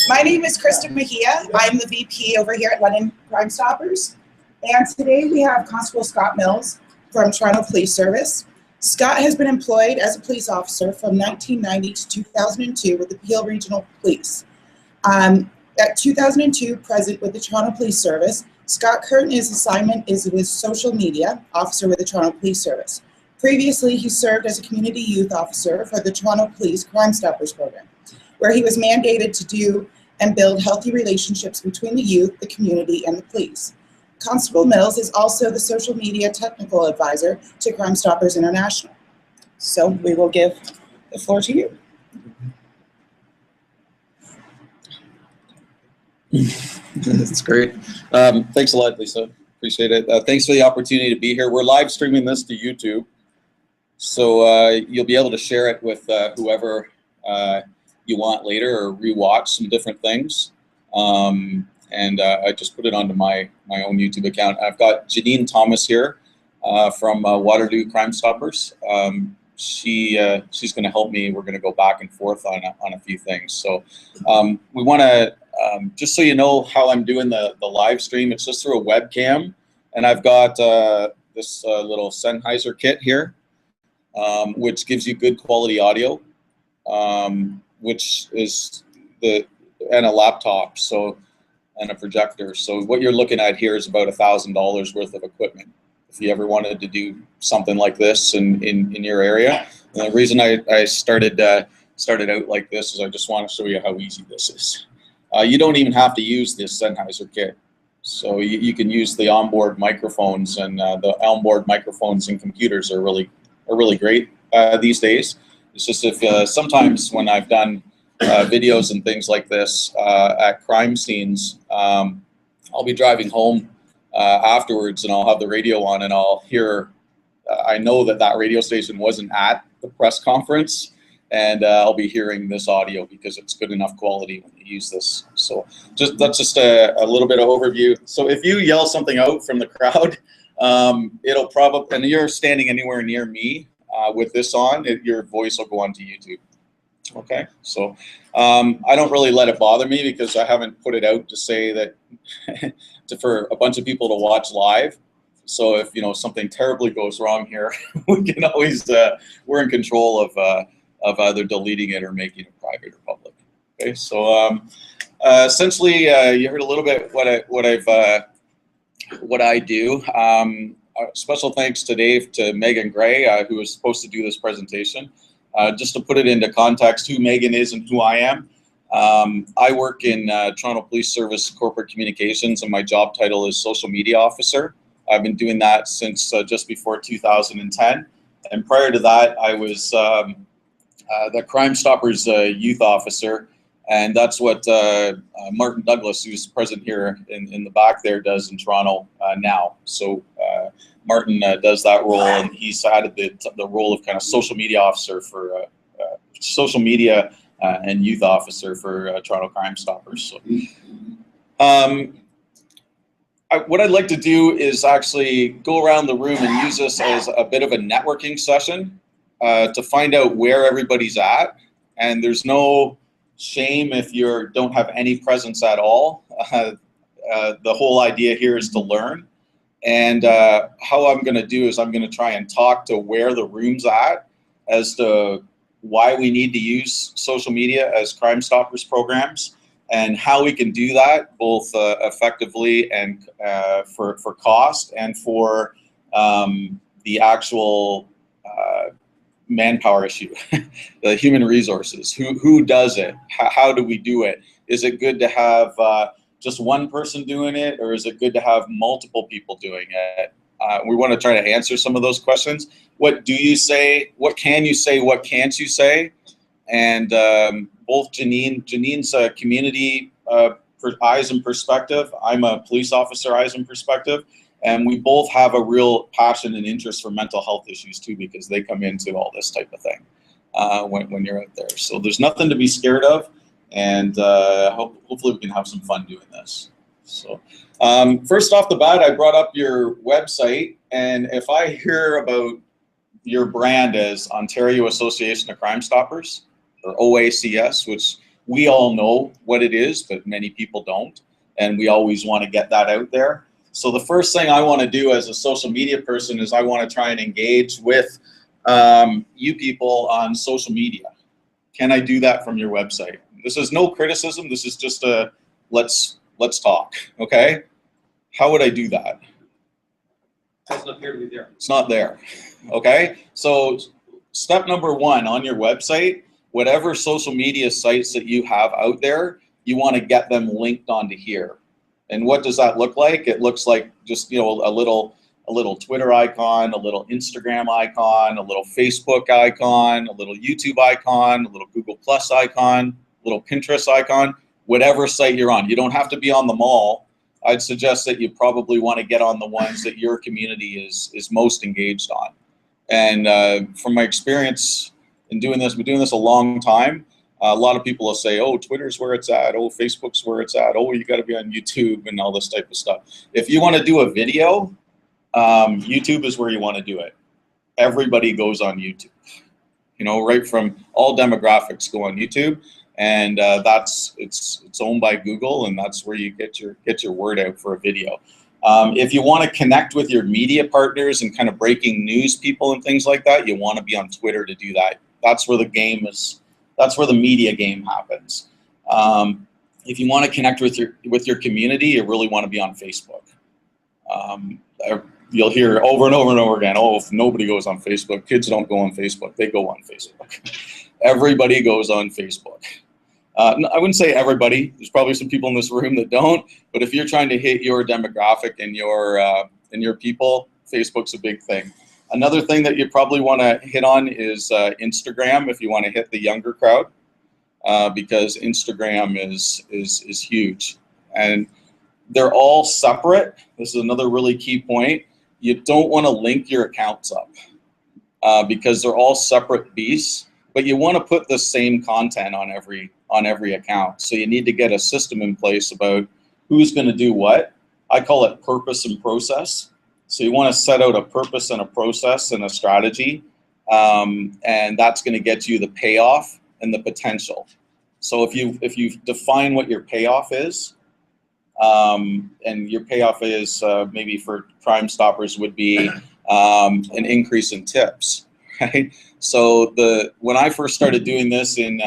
My name is Krista Mejia. I'm the VP over here at London Crime Stoppers. And today we have Constable Scott Mills from Toronto Police Service. Scott has been employed as a police officer from 1990 to 2002 with the Peel Regional Police. At 2002, present with the Toronto Police Service, Scott currently his assignment is with social media officer with the Toronto Police Service. Previously, he served as a community youth officer for the Toronto Police Crime Stoppers program, where he was mandated to do and build healthy relationships between the youth, the community, and the police. Constable Mills is also the social media technical advisor to Crime Stoppers International. So we will give the floor to you. That's great. Thanks a lot, Lisa. Appreciate it. Thanks for the opportunity to be here. We're live streaming this to YouTube, so you'll be able to share it with whoever you want later, or rewatch some different things. I just put it onto my own YouTube account. I've got Janine Thomas here from Waterloo Crime Stoppers. She's going to help me. We're going to go back and forth on a few things. So we want to, just so you know how I'm doing the live stream, it's just through a webcam. And I've got this little Sennheiser kit here, which gives you good quality audio, which is and a laptop, and a projector. So what you're looking at here is about $1,000 worth of equipment. If you ever wanted to do something like this in your area. And the reason I started out like this is I just want to show you how easy this is. You don't even have to use this Sennheiser kit. So you can use the onboard microphones, and the onboard microphones in computers are really great these days. It's just if sometimes when I've done videos and things like this at crime scenes, I'll be driving home afterwards, and I'll have the radio on, and I'll hear, I know that radio station wasn't at the press conference, and I'll be hearing this audio because it's good enough quality when you use this. So that's just a little bit of overview. So if you yell something out from the crowd, it'll probably, and you're standing anywhere near me with this on, your voice will go onto YouTube. Okay, so I don't really let it bother me because I haven't put it out to say that for a bunch of people to watch live. So if something terribly goes wrong here, we can always we're in control of either deleting it or making it private or public. Okay, so essentially you heard a little bit what I do. Special thanks today to Megan Gray, who was supposed to do this presentation. Just to put it into context, who Megan is and who I am. I work in Toronto Police Service Corporate Communications, and my job title is Social Media Officer. I've been doing that since just before 2010. And prior to that, I was the Crime Stoppers Youth Officer. And that's what Martin Douglas, who's present here in the back there, does in Toronto now. So Martin does that role, and he's added the role of kind of social media officer for social media and youth officer for Toronto Crime Stoppers. So, what I'd like to do is actually go around the room and use this as a bit of a networking session to find out where everybody's at. And there's no shame if you don't have any presence at all. The whole idea here is to learn. And how I'm going to do is I'm going to try and talk to where the room's at as to why we need to use social media as Crime Stoppers programs, and how we can do that both effectively and for cost, and for the actual manpower issue, the human resources. Who does it? How do we do it? Is it good to have just one person doing it, or is it good to have multiple people doing it? We want to try to answer some of those questions. What do you say? What can you say? What can't you say? And both Janine's a community eyes and perspective. I'm a police officer eyes and perspective. And we both have a real passion and interest for mental health issues too, because they come into all this type of thing when you're out there. So there's nothing to be scared of. And hopefully we can have some fun doing this. So first off the bat, I brought up your website, and if I hear about your brand as Ontario Association of Crime Stoppers, or OACS, which we all know what it is, but many people don't. And we always want to get that out there. So the first thing I want to do as a social media person is I want to try and engage with you people on social media. Can I do that from your website? This is no criticism. This is just a let's talk, okay? How would I do that? It doesn't appear to be there. It's not there, okay? So step number one on your website, whatever social media sites that you have out there, you want to get them linked onto here. And what does that look like? It looks like just, you know, a little Twitter icon, a little Instagram icon, a little Facebook icon, a little YouTube icon, a little Google Plus icon, a little Pinterest icon, whatever site you're on. You don't have to be on them all. I'd suggest that you probably want to get on the ones that your community is most engaged on. And from my experience in doing this, been doing this a long time, a lot of people will say, oh, Twitter's where it's at, oh, Facebook's where it's at, oh, you got to be on YouTube and all this type of stuff. If you want to do a video, YouTube is where you want to do it. Everybody goes on YouTube. You know, right from all demographics go on YouTube, and it's owned by Google, and that's where you get your word out for a video. If you want to connect with your media partners and kind of breaking news people and things like that, you want to be on Twitter to do that. That's where the game is. That's where the media game happens. If you want to connect with your community, you really want to be on Facebook. You'll hear over and over and over again, oh, if nobody goes on Facebook, kids don't go on Facebook, they go on Facebook. Everybody goes on Facebook. I wouldn't say everybody. There's probably some people in this room that don't, but if you're trying to hit your demographic and your people, Facebook's a big thing. Another thing that you probably want to hit on is Instagram if you want to hit the younger crowd, because Instagram is huge. And they're all separate. This is another really key point. You don't want to link your accounts up because they're all separate beasts, but you want to put the same content on every account. So you need to get a system in place about who's going to do what. I call it purpose and process. So you want to set out a purpose and a process and a strategy, and that's going to get you the payoff and the potential. So if you define what your payoff is, and your payoff is maybe for Crime Stoppers would be an increase in tips, right? So when I first started doing this in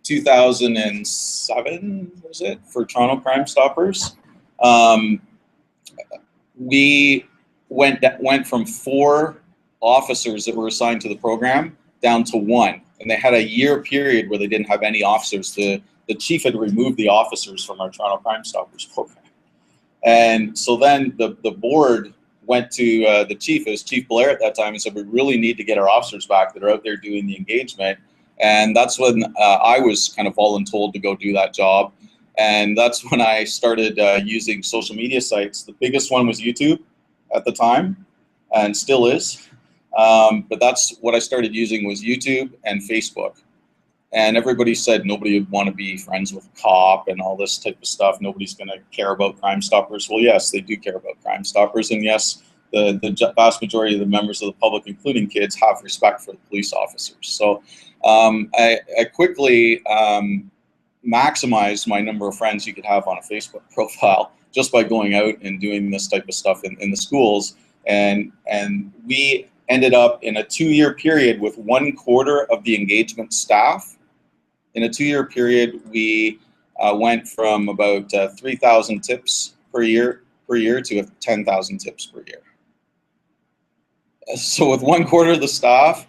2007, was it, for Toronto Crime Stoppers, we went from 4 officers that were assigned to the program down to 1, and they had a year period where they didn't have any officers. The chief had removed the officers from our Toronto Crime Stoppers program. And so then the board went to the chief, it was Chief Blair at that time, and said, we really need to get our officers back that are out there doing the engagement. And that's when I was kind of voluntold to go do that job. And that's when I started using social media sites. The biggest one was YouTube at the time, and still is. But that's what I started using, was YouTube and Facebook. And everybody said nobody would want to be friends with a cop and all this type of stuff. Nobody's going to care about Crime Stoppers. Well, yes, they do care about Crime Stoppers. And yes, the vast majority of the members of the public, including kids, have respect for the police officers. So I quickly maximized my number of friends you could have on a Facebook profile just by going out and doing this type of stuff in the schools. And we ended up in a 2-year period with 1/4 of the engagement staff. In a 2-year period, we went from about 3,000 tips per year to 10,000 tips per year. So with 1/4 of the staff,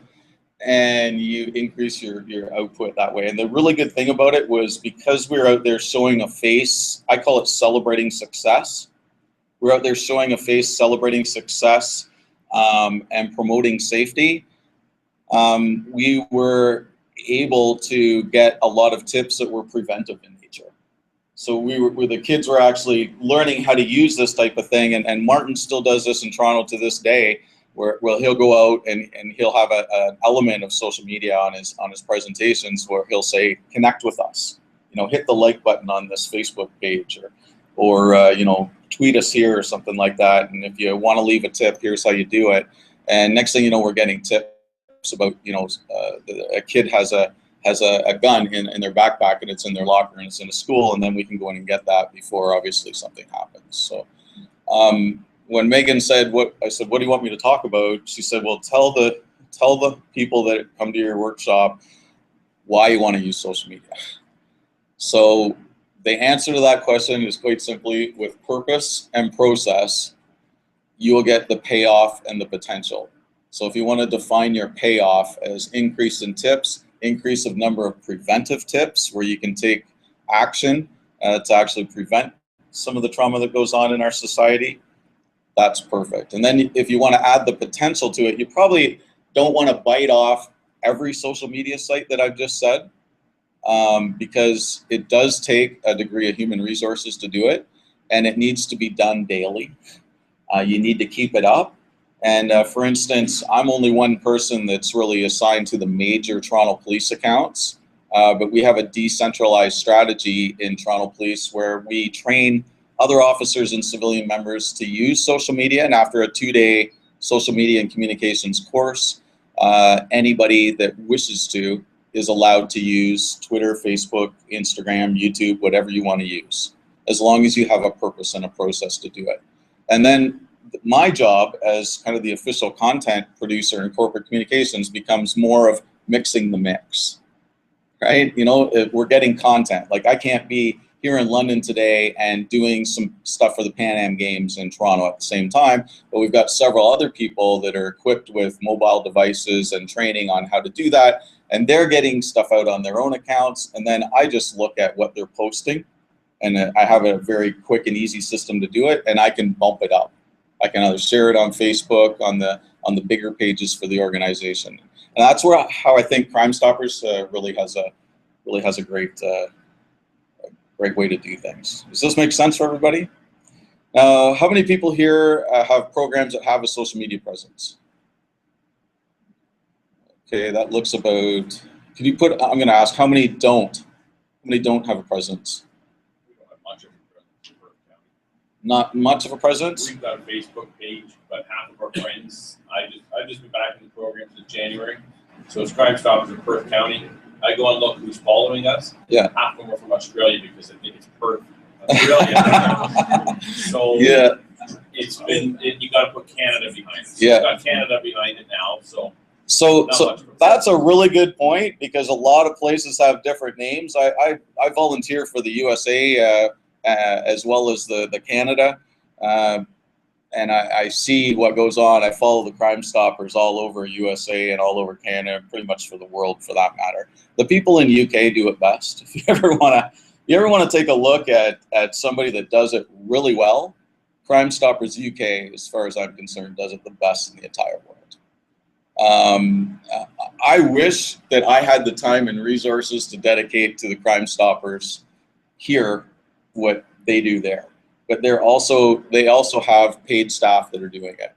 and you increase your output that way. And the really good thing about it was, because we were out there showing a face, I call it celebrating success. We're out there showing a face, celebrating success, and promoting safety. We were able to get a lot of tips that were preventive in nature. So the kids were actually learning how to use this type of thing, and Martin still does this in Toronto to this day, where he'll go out and he'll have an element of social media on his presentations where he'll say, connect with us, hit the like button on this Facebook page, or tweet us here or something like that. And if you want to leave a tip, here's how you do it. And next thing you know, we're getting tips about, a kid has a has a gun in their backpack and it's in their locker and it's in a school, and then we can go in and get that before obviously something happens. So when Megan said I said, what do you want me to talk about? She said, well, tell the people that come to your workshop why you want to use social media. So the answer to that question is quite simply, with purpose and process, you will get the payoff and the potential. So if you want to define your payoff as increase in tips, increase of number of preventive tips where you can take action to actually prevent some of the trauma that goes on in our society, that's perfect. And then if you want to add the potential to it, you probably don't want to bite off every social media site that I've just said, because it does take a degree of human resources to do it, and it needs to be done daily. You need to keep it up. And for instance, I'm only one person that's really assigned to the major Toronto Police accounts, but we have a decentralized strategy in Toronto Police where we train other officers and civilian members to use social media, and after a 2-day social media and communications course, anybody that wishes to is allowed to use Twitter, Facebook, Instagram, YouTube, whatever you want to use, as long as you have a purpose and a process to do it. And then my job as kind of the official content producer in corporate communications becomes more of mixing the mix, right? You know, we're getting content. Like, I can't be here in London today and doing some stuff for the Pan Am Games in Toronto at the same time, but we've got several other people that are equipped with mobile devices and training on how to do that, and they're getting stuff out on their own accounts, and then I just look at what they're posting, and I have a very quick and easy system to do it, and I can bump it up. I can either share it on Facebook, on the bigger pages for the organization, and that's how I think Crime Stoppers really has a great way to do things. Does this make sense for everybody? How many people here have programs that have a social media presence? Okay, that looks about. Can you put? I'm going to ask how many don't. How many don't have a presence? We don't have much of a presence in Perth County. Not much of a presence. We've got a Facebook page, but half of our friends. I've just been back in the program since January, so it's Crime Stoppers in Perth County. I go and look who's following us. Yeah. Half of them are from Australia because I think it's Perth, Australia. So Yeah. it's been, you got to put Canada behind it. So Yeah. We've got Canada behind it now. So So much of a that's a really good point, because a lot of places have different names. I volunteer for the USA as well as the Canada, and I see what goes on. I follow the Crime Stoppers all over USA and all over Canada, pretty much for the world for that matter. The people in UK do it best. If you ever want to take a look at somebody that does it really well, Crime Stoppers UK, as far as I'm concerned, does it the best in the entire world. I wish that I had the time and resources to dedicate to the Crime Stoppers here what they do there, but they also have paid staff that are doing it,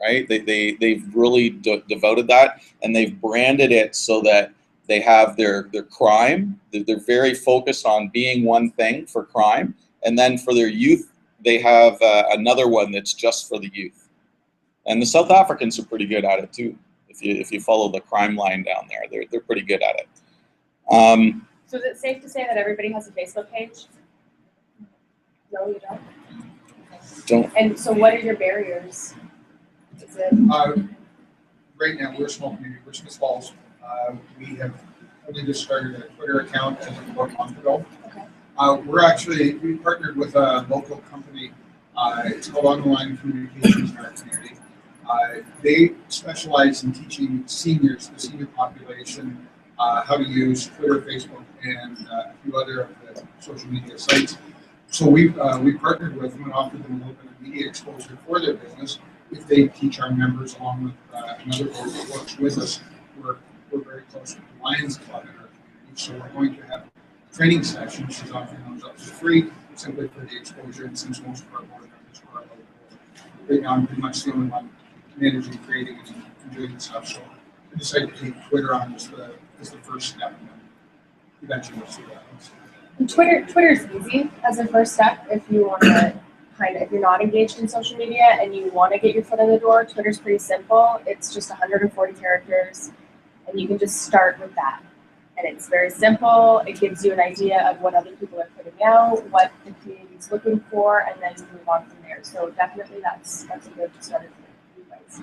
right? They've really devoted that, and they've branded it so that they have their crime. They're very focused on being one thing for crime, and then for their youth, they have another one that's just for the youth. And the South Africans are pretty good at it too. If you follow the crime line down there, they're pretty good at it. So is it safe to say that everybody has a Facebook page? No, you don't? Don't. And so what are your barriers? Is it Right now, we're a small community, we're Smith Falls. We have only just started a Twitter account as of about a month ago. Okay. We partnered with a local company. It's called On the Line Communications in our community. They specialize in teaching seniors, the senior population, how to use Twitter, Facebook, and a few other of the social media sites. So we partnered with them and offered them a little bit of media exposure for their business if they teach our members, along with another group that works with us. We're very close with the Lions Club in our community, so we're going to have training sessions. She's offering those up for free, simply for the exposure, and since most of our board members are local. Right now, I'm pretty much the only one managing, creating, and doing the stuff. So I decided to take Twitter on as the first step, and then eventually we'll see that. Twitter's easy as a first step if you want to if you're not engaged in social media and you want to get your foot in the door. Twitter's pretty simple. It's just 140 characters, and you can just start with that. And it's very simple. It gives you an idea of what other people are putting out, what the community's looking for, and then you move on from there. So definitely that's a good start for you guys.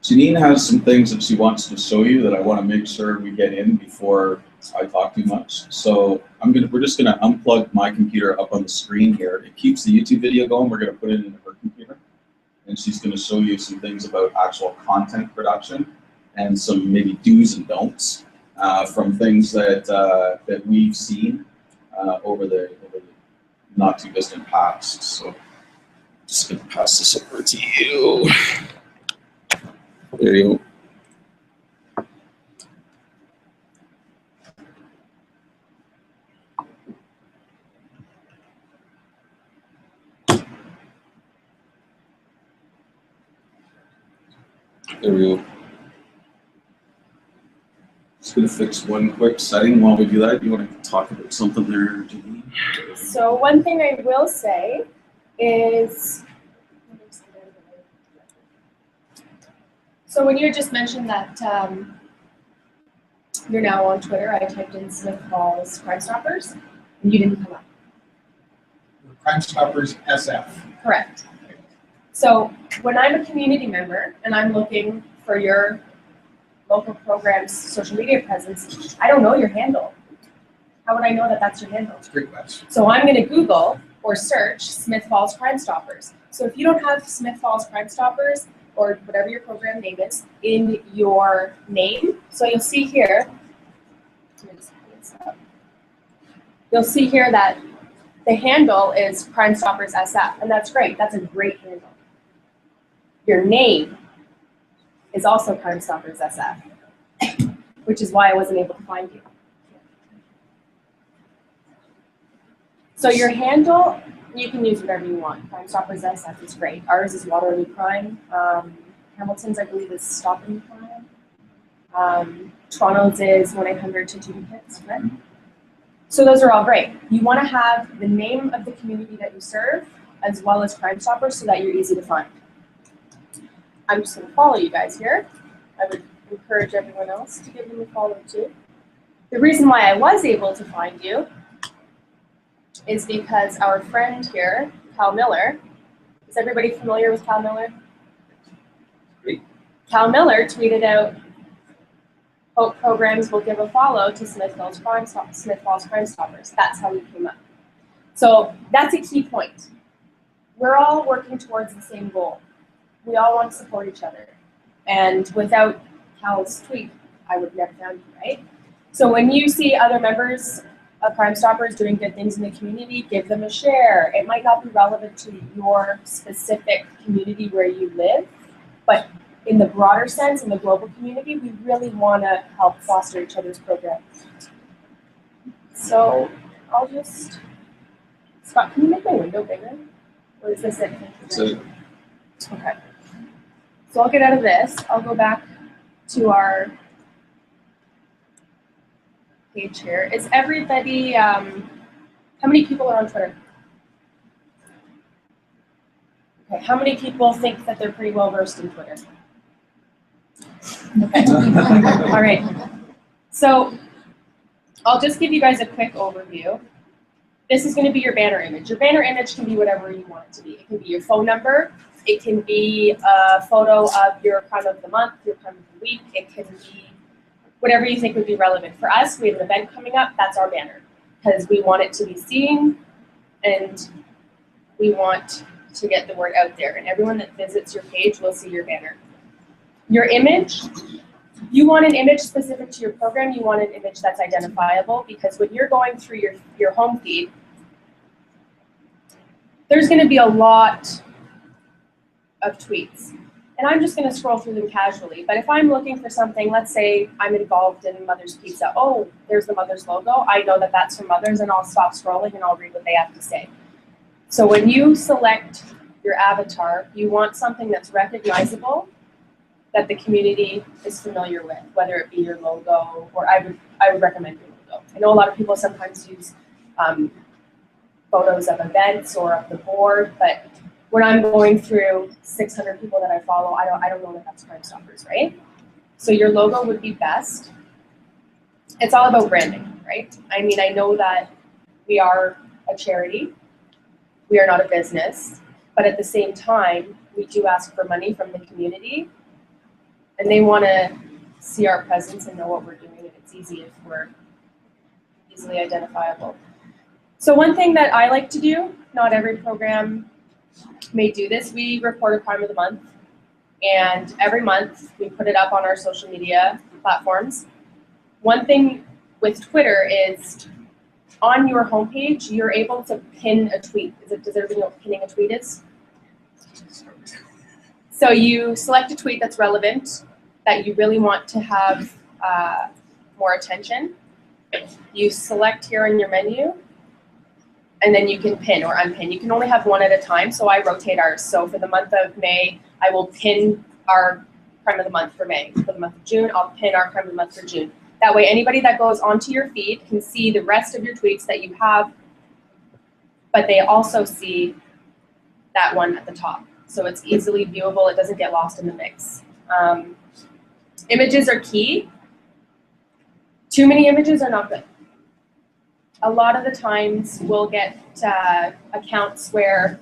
Janine has some things that she wants to show you that I want to make sure we get in before I talk too much. So we're just gonna unplug my computer up on the screen here. It keeps the YouTube video going. We're gonna put it into her computer, and she's gonna show you some things about actual content production and some maybe do's and don'ts from things that we've seen over the not too distant past. So just gonna pass this over to you. There you go. There we go. Just gonna fix one quick setting while we do that. You want to talk about something there, Janine? So one thing I will say is, so when you just mentioned that you're now on Twitter, I typed in Smith Falls Crime Stoppers, and you didn't come up. Crime Stoppers SF. Correct. So when I'm a community member and I'm looking for your local program's social media presence, I don't know your handle. How would I know that that's your handle? That's a great question. So I'm going to Google or search Smith Falls Crime Stoppers. So if you don't have Smith Falls Crime Stoppers or whatever your program name is in your name, so you'll see here, you'll see here that the handle is Crime Stoppers SF, and that's great. That's a great handle. Your name is also Crime Stoppers SF, which is why I wasn't able to find you. So your handle, you can use whatever you want. Crime Stoppers SF is great. Ours is Waterloo Crime. Hamilton's, I believe, is Stopping Crime. Toronto's is 1-800-222-HITS, right? So those are all great. You want to have the name of the community that you serve as well as Crime Stoppers so that you're easy to find. I'm just going to follow you guys here. I would encourage everyone else to give them a follow too. The reason why I was able to find you is because our friend here, Cal Miller, is everybody familiar with Cal Miller? Great. Cal Miller tweeted out, Hope programs will give a follow to Smith Falls Crime Stoppers. That's how we came up. So that's a key point. We're all working towards the same goal. We all want to support each other. And without Cal's tweet, I would never found you, right? So when you see other members of Crime Stoppers doing good things in the community, give them a share. It might not be relevant to your specific community where you live, but in the broader sense, in the global community, we really want to help foster each other's programs. So I'll just, Scott, can you make my window bigger? Or is this it? That's it. Okay. So I'll get out of this. I'll go back to our page here. Is everybody, how many people are on Twitter? Okay, how many people think that they're pretty well versed in Twitter? Okay, all right. So I'll just give you guys a quick overview. This is going to be your banner image. Your banner image can be whatever you want it to be. It can be your phone number. It can be a photo of your crime of the month, your crime of the week. It can be whatever you think would be relevant. For us, we have an event coming up. That's our banner because we want it to be seen and we want to get the word out there. And everyone that visits your page will see your banner. Your image, you want an image specific to your program. You want an image that's identifiable because when you're going through your home feed, there's going to be a lot of tweets. And I'm just going to scroll through them casually. But if I'm looking for something, let's say I'm involved in Mother's Pizza. Oh, there's the Mother's logo. I know that that's from Mother's, and I'll stop scrolling and I'll read what they have to say. So when you select your avatar, you want something that's recognizable, that the community is familiar with, whether it be your logo, or I would recommend your logo. I know a lot of people sometimes use photos of events or of the board, but when I'm going through 600 people that I follow, I don't know that that's Crime Stoppers, right? So your logo would be best. it's all about branding, right? I mean, I know that we are a charity, we are not a business, but at the same time, we do ask for money from the community, and they want to see our presence and know what we're doing, and it's easy if we're easily identifiable. So one thing that I like to do, not every program may do this, we report a crime of the month, and every month we put it up on our social media platforms. One thing with Twitter is on your homepage, you're able to pin a tweet. Does everybody know what pinning a tweet is? So you select a tweet that's relevant, that you really want to have more attention. You select here in your menu, and then you can pin or unpin. You can only have one at a time, so I rotate ours. So for the month of May, I will pin our crime of the month for May. For the month of June, I'll pin our crime of the month for June. That way, anybody that goes onto your feed can see the rest of your tweets that you have, but they also see that one at the top. So it's easily viewable, it doesn't get lost in the mix. Images are key. Too many images are not good. A lot of the times we'll get accounts where,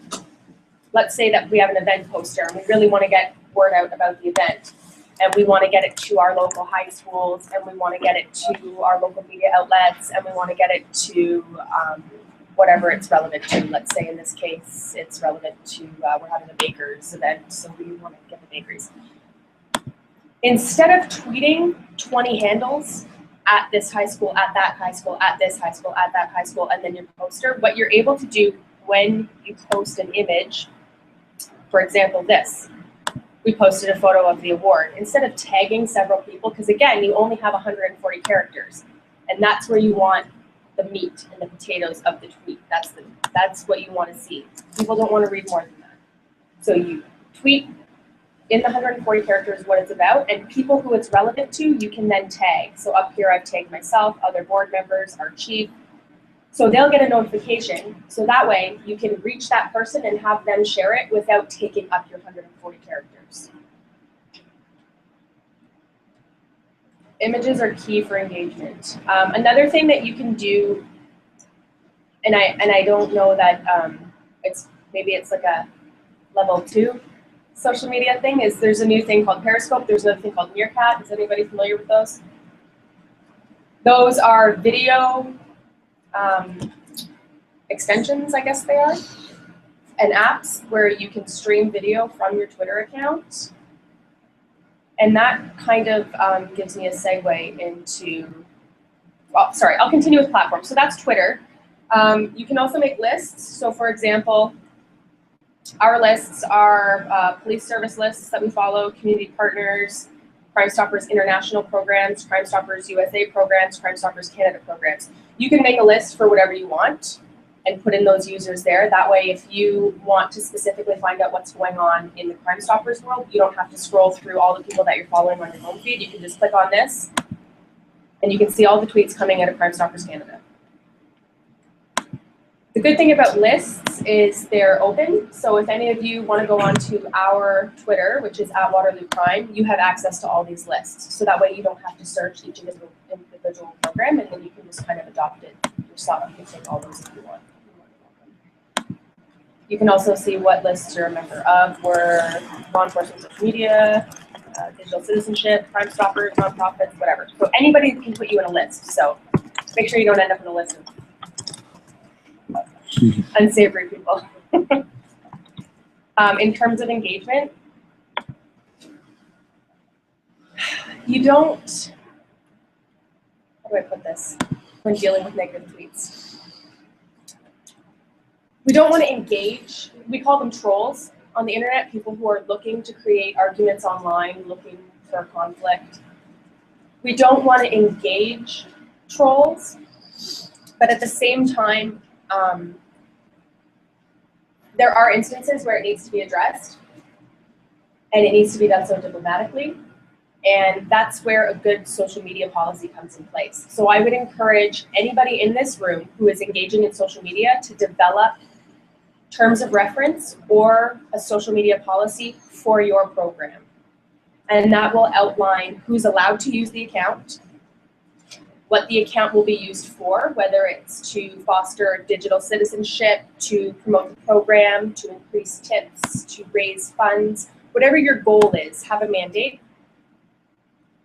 let's say that we have an event poster and we really want to get word out about the event, and we want to get it to our local high schools, and we want to get it to our local media outlets, and we want to get it to whatever it's relevant to. Let's say in this case, it's relevant to, we're having a baker's event, so we want to get the bakeries. Instead of tweeting 20 handles at this high school, at that high school, at this high school, at that high school, and then your poster, what you're able to do when you post an image, for example, this. We posted a photo of the award. Instead of tagging several people, because again, you only have 140 characters, and that's where you want the meat and the potatoes of the tweet. That's what you want to see. People don't want to read more than that. So you tweet in the 140 characters what it's about, and people who it's relevant to, you can then tag. So up here, I've tagged myself, other board members, our chief. So they'll get a notification. So that way you can reach that person and have them share it without taking up your 140 characters. Images are key for engagement. Another thing that you can do, and I don't know that maybe it's like a level 2 social media thing, is there's a new thing called Periscope. There's another thing called Meerkat. Is anybody familiar with those? Those are video extensions, I guess they are, and apps where you can stream video from your Twitter account. And that kind of gives me a segue into, well, sorry, I'll continue with platforms. So that's Twitter. You can also make lists. So for example, our lists are police service lists that we follow, community partners, Crime Stoppers International programs, Crime Stoppers USA programs, Crime Stoppers Canada programs. You can make a list for whatever you want and put in those users there. That way, if you want to specifically find out what's going on in the Crime Stoppers world, you don't have to scroll through all the people that you're following on your home feed. You can just click on this, and you can see all the tweets coming out of Crime Stoppers Canada. The good thing about lists is they're open. So if any of you want to go onto our Twitter, which is @WaterlooCrime, you have access to all these lists. So that way you don't have to search each individual program, and then you can just kind of adopt it yourself. You can take all those if you want. You can also see what lists you're a member of. We're law enforcement, social media, digital citizenship, Crime Stoppers, nonprofits, whatever. So anybody can put you in a list. So make sure you don't end up in a list of unsavory people. In terms of engagement, you don't, how do I put this when dealing with negative tweets? We don't want to engage. We call them trolls on the internet, people who are looking to create arguments online, looking for conflict. We don't want to engage trolls, but at the same time, there are instances where it needs to be addressed, and it needs to be done so diplomatically, and that's where a good social media policy comes in place. So I would encourage anybody in this room who is engaging in social media to develop terms of reference or a social media policy for your program. And that will outline who's allowed to use the account, what the account will be used for, whether it's to foster digital citizenship, to promote the program, to increase tips, to raise funds, whatever your goal is, have a mandate.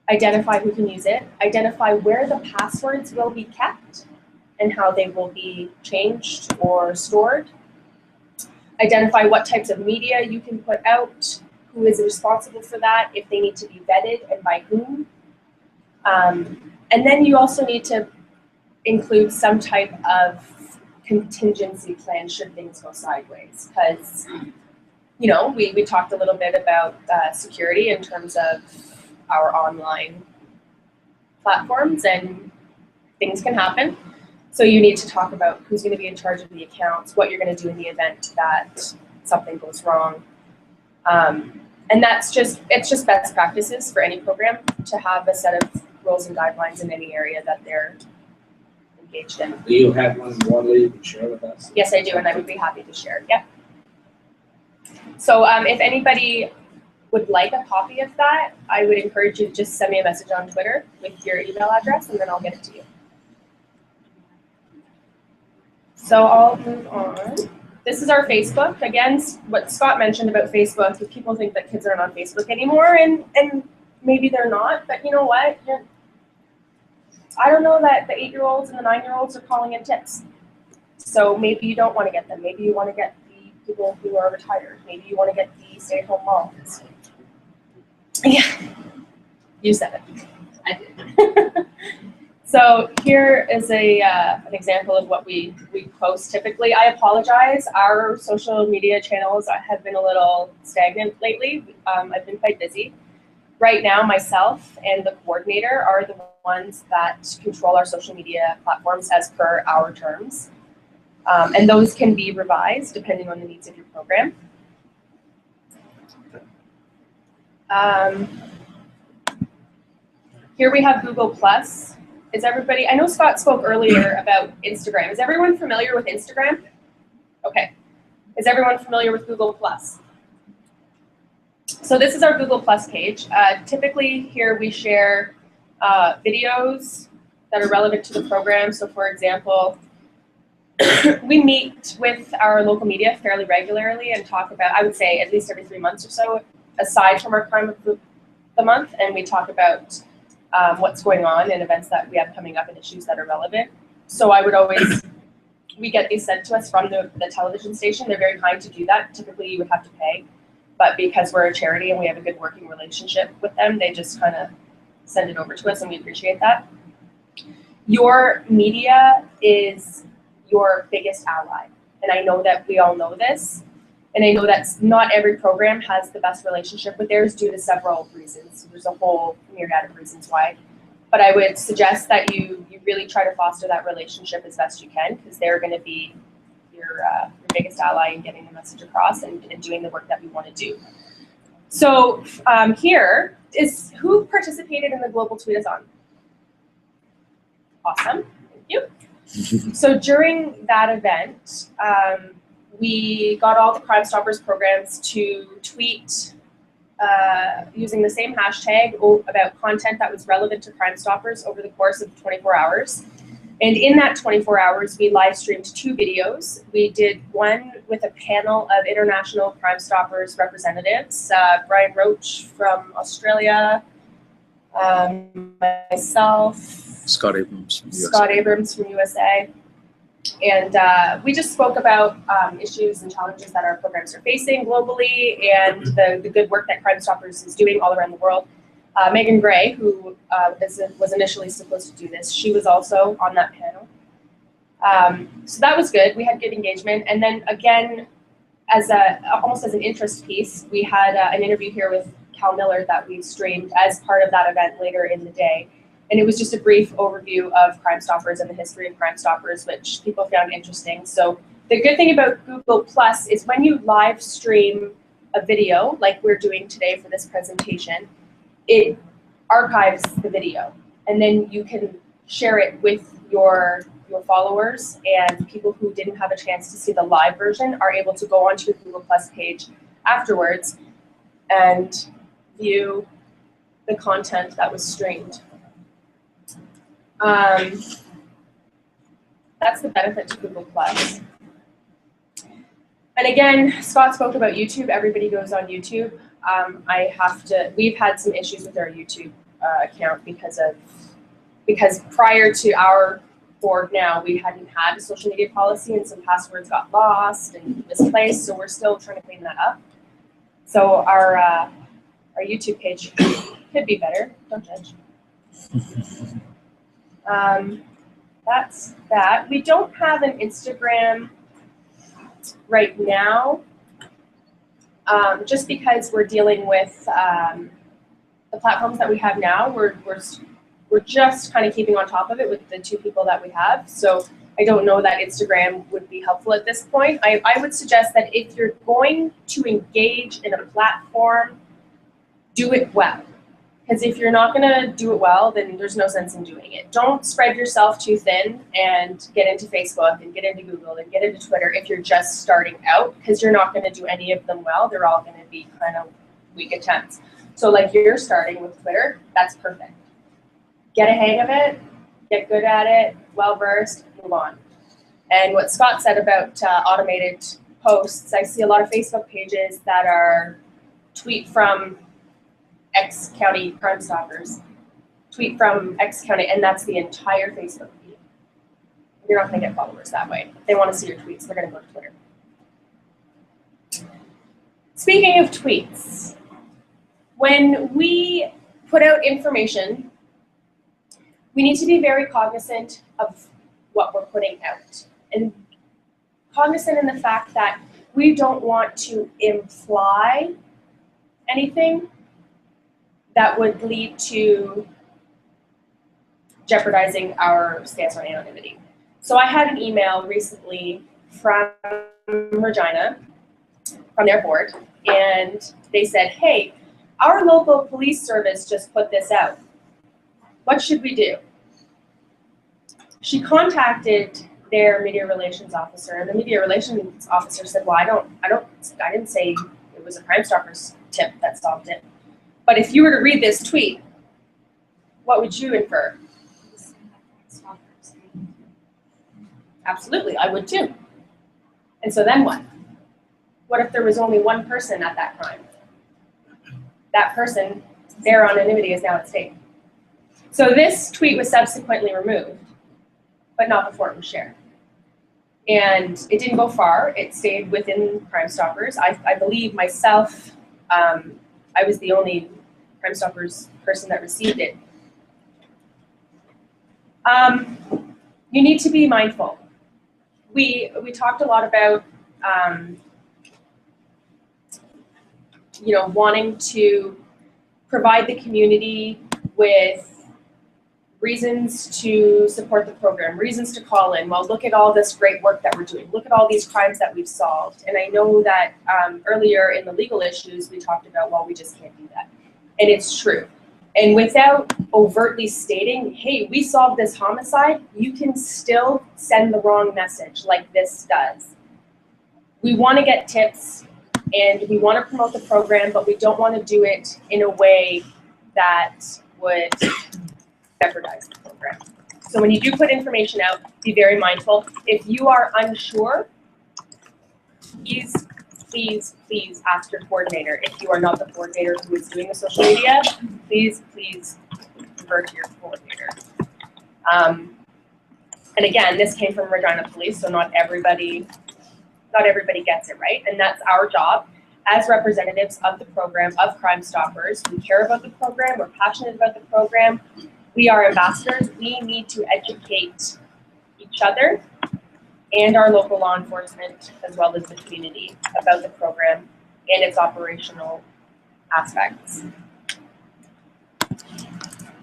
Identify who can use it, identify where the passwords will be kept and how they will be changed or stored. Identify what types of media you can put out, who is responsible for that, if they need to be vetted and by whom. And then you also need to include some type of contingency plan should things go sideways. Because, you know, we talked a little bit about security in terms of our online platforms, and things can happen. So you need to talk about who's going to be in charge of the accounts, what you're going to do in the event that something goes wrong. And it's just best practices for any program to have a set of rules and guidelines in any area that they're engaged in. Do you have one more that you can share with us? Yes, I do, and I would be happy to share. Yep. So if anybody would like a copy of that, I would encourage you to just send me a message on Twitter with your email address, and then I'll get it to you. So I'll move on. This is our Facebook. Again, what Scott mentioned about Facebook, people think that kids aren't on Facebook anymore, and maybe they're not, but you know what? I don't know that the 8-year-olds and the 9-year-olds are calling in tips. So maybe you don't want to get them. Maybe you want to get the people who are retired. Maybe you want to get the stay-at-home moms. Yeah, you said it. I did. So here is an example of what we post typically. I apologize. Our social media channels have been a little stagnant lately. I've been quite busy. Right now, myself and the coordinator are the ones that control our social media platforms as per our terms. And those can be revised depending on the needs of your program. Here we have Google+. Is everybody, I know Scott spoke earlier about Instagram. Is everyone familiar with Instagram? Okay. Is everyone familiar with Google+? So this is our Google+ page. Typically here we share videos that are relevant to the program. So for example, we meet with our local media fairly regularly and talk about, I would say at least every 3 months or so, aside from our Crime of the Month, and we talk about what's going on and events that we have coming up and issues that are relevant. So I would always, we get these sent to us from the television station. They're very kind to do that. Typically you would have to pay, but because we're a charity and we have a good working relationship with them, they just kind of send it over to us, and we appreciate that. Your media is your biggest ally, and I know that we all know this, and I know that not every program has the best relationship with theirs due to several reasons. There's a whole myriad of reasons why, but I would suggest that you really try to foster that relationship as best you can, because they're going to be your biggest ally in getting the message across and doing the work that we want to do. So here is who participated in the Global Tweet-a-thon. Awesome, thank you. So during that event, we got all the Crime Stoppers programs to tweet using the same hashtag about content that was relevant to Crime Stoppers over the course of 24 hours. And in that 24 hours, we live streamed 2 videos. We did one with a panel of international Crime Stoppers representatives, Brian Roach from Australia, myself, Scott Abrams from USA. Scott Abrams from USA. And we just spoke about issues and challenges that our programs are facing globally, and the good work that Crime Stoppers is doing all around the world. Megan Gray, who was initially supposed to do this, she was also on that panel. So that was good. We had good engagement. And then again, almost as an interest piece, we had an interview here with Cal Miller that we streamed as part of that event later in the day. And it was just a brief overview of Crime Stoppers and the history of Crime Stoppers, which people found interesting. So the good thing about Google Plus is when you live stream a video, like we're doing today for this presentation, it archives the video. And then you can share it with your followers, and people who didn't have a chance to see the live version are able to go onto your Google Plus page afterwards and view the content that was streamed. That's the benefit to Google Plus. And again, Scott spoke about YouTube. Everybody goes on YouTube. We've had some issues with our YouTube account because prior to our board now, we hadn't had a social media policy and some passwords got lost and misplaced. So we're still trying to clean that up. So our YouTube page could be better. Don't judge. That's that. We don't have an Instagram right now, just because we're dealing with the platforms that we have now. We're just kind of keeping on top of it with the 2 people that we have. So I don't know that Instagram would be helpful at this point. I would suggest that if you're going to engage in a platform, do it well. Because if you're not going to do it well, then there's no sense in doing it. Don't spread yourself too thin and get into Facebook and get into Google and get into Twitter if you're just starting out, because you're not going to do any of them well. They're all going to be kind of weak attempts. So like you're starting with Twitter, that's perfect. Get a hang of it, get good at it, well-versed, move on. And what Scott said about automated posts, I see a lot of Facebook pages that are tweet from X County Crime Stoppers, tweet from X County, and that's the entire Facebook feed. You're not going to get followers that way. If they want to see your tweets, they're going to go to Twitter. Speaking of tweets, when we put out information, we need to be very cognizant of what we're putting out, and cognizant in the fact that we don't want to imply anything that would lead to jeopardizing our stance on anonymity. So I had an email recently from Regina, from their board, and they said, hey, our local police service just put this out. What should we do? She contacted their media relations officer, and the media relations officer said, well, I didn't say it was a Crime Stoppers tip that solved it. But if you were to read this tweet, what would you infer? Absolutely, I would too. And so then what? What if there was only one person at that crime? That person, their anonymity is now at stake. So this tweet was subsequently removed, but not before it was shared. And it didn't go far. It stayed within Crime Stoppers. I believe myself, I was the only Crime Stoppers person that received it. You need to be mindful. We talked a lot about wanting to provide the community with reasons to support the program, reasons to call in. Well, look at all this great work that we're doing. Look at all these crimes that we've solved. And I know that earlier in the legal issues, we talked about, well, we just can't do that. And it's true. And without overtly stating, hey, we solved this homicide, you can still send the wrong message like this does. We want to get tips and we want to promote the program, but we don't want to do it in a way that would jeopardize the program. So when you do put information out, be very mindful. If you are unsure, please ask your coordinator. If you are not the coordinator who is doing the social media, please refer to your coordinator. And again, this came from Regina Police, so not everybody gets it right, and that's our job as representatives of the program, of Crime Stoppers. We care about the program, we're passionate about the program. We are ambassadors. We need to educate each other and our local law enforcement, as well as the community, about the program and its operational aspects. And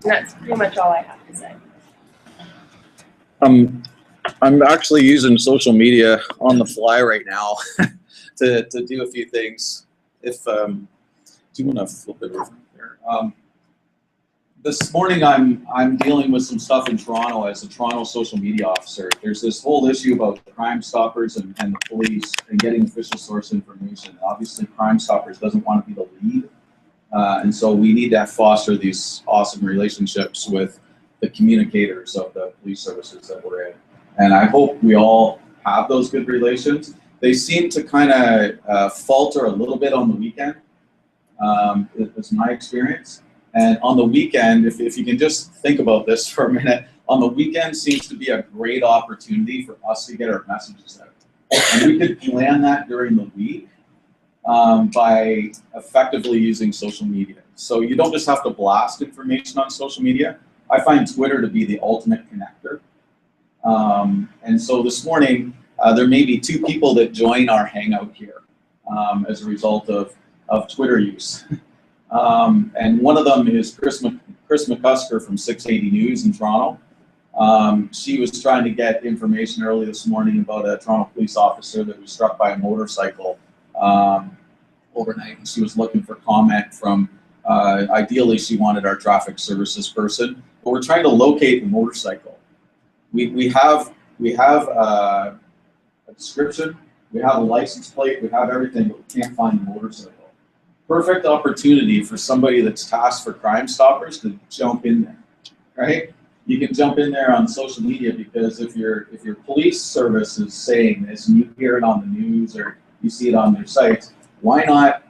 that's pretty much all I have to say. I'm actually using social media on the fly right now to do a few things. If do you want to flip it over there? This morning I'm dealing with some stuff in Toronto as a Toronto social media officer. There's this whole issue about Crime Stoppers and the police and getting official source information. Obviously, Crime Stoppers doesn't want to be the lead, and so we need to foster these awesome relationships with the communicators of the police services that we're in. And I hope we all have those good relations. They seem to kind of falter a little bit on the weekend, is my experience. And on the weekend, if you can just think about this for a minute, on the weekend seems to be a great opportunity for us to get our messages out. And we could plan that during the week by effectively using social media. So you don't just have to blast information on social media. I find Twitter to be the ultimate connector. And so this morning, there may be 2 people that join our hangout here as a result of Twitter use. And one of them is Chris McCusker from 680 News in Toronto. She was trying to get information early this morning about a Toronto police officer that was struck by a motorcycle overnight, and she was looking for comment from, ideally she wanted our traffic services person, but we're trying to locate the motorcycle. We have a description, we have a license plate, we have everything, but we can't find the motorcycle. Perfect opportunity for somebody that's tasked for Crime Stoppers to jump in there, right? You can jump in there on social media, because if your police service is saying this and you hear it on the news or you see it on their sites, why not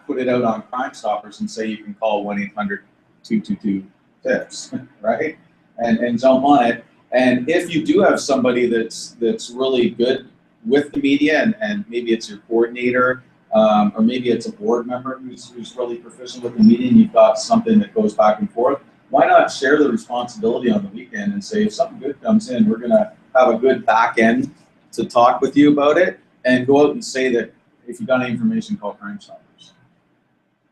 put it out on Crime Stoppers and say you can call 1-800-222-TIPS, right? And jump on it. And if you do have somebody that's really good with the media, and maybe it's your coordinator, or maybe it's a board member who's really proficient with the media, and you've got something that goes back and forth, why not share the responsibility on the weekend and say, if something good comes in, we're gonna have a good back end to talk with you about it, and go out and say that if you've got any information, call Crime Stoppers,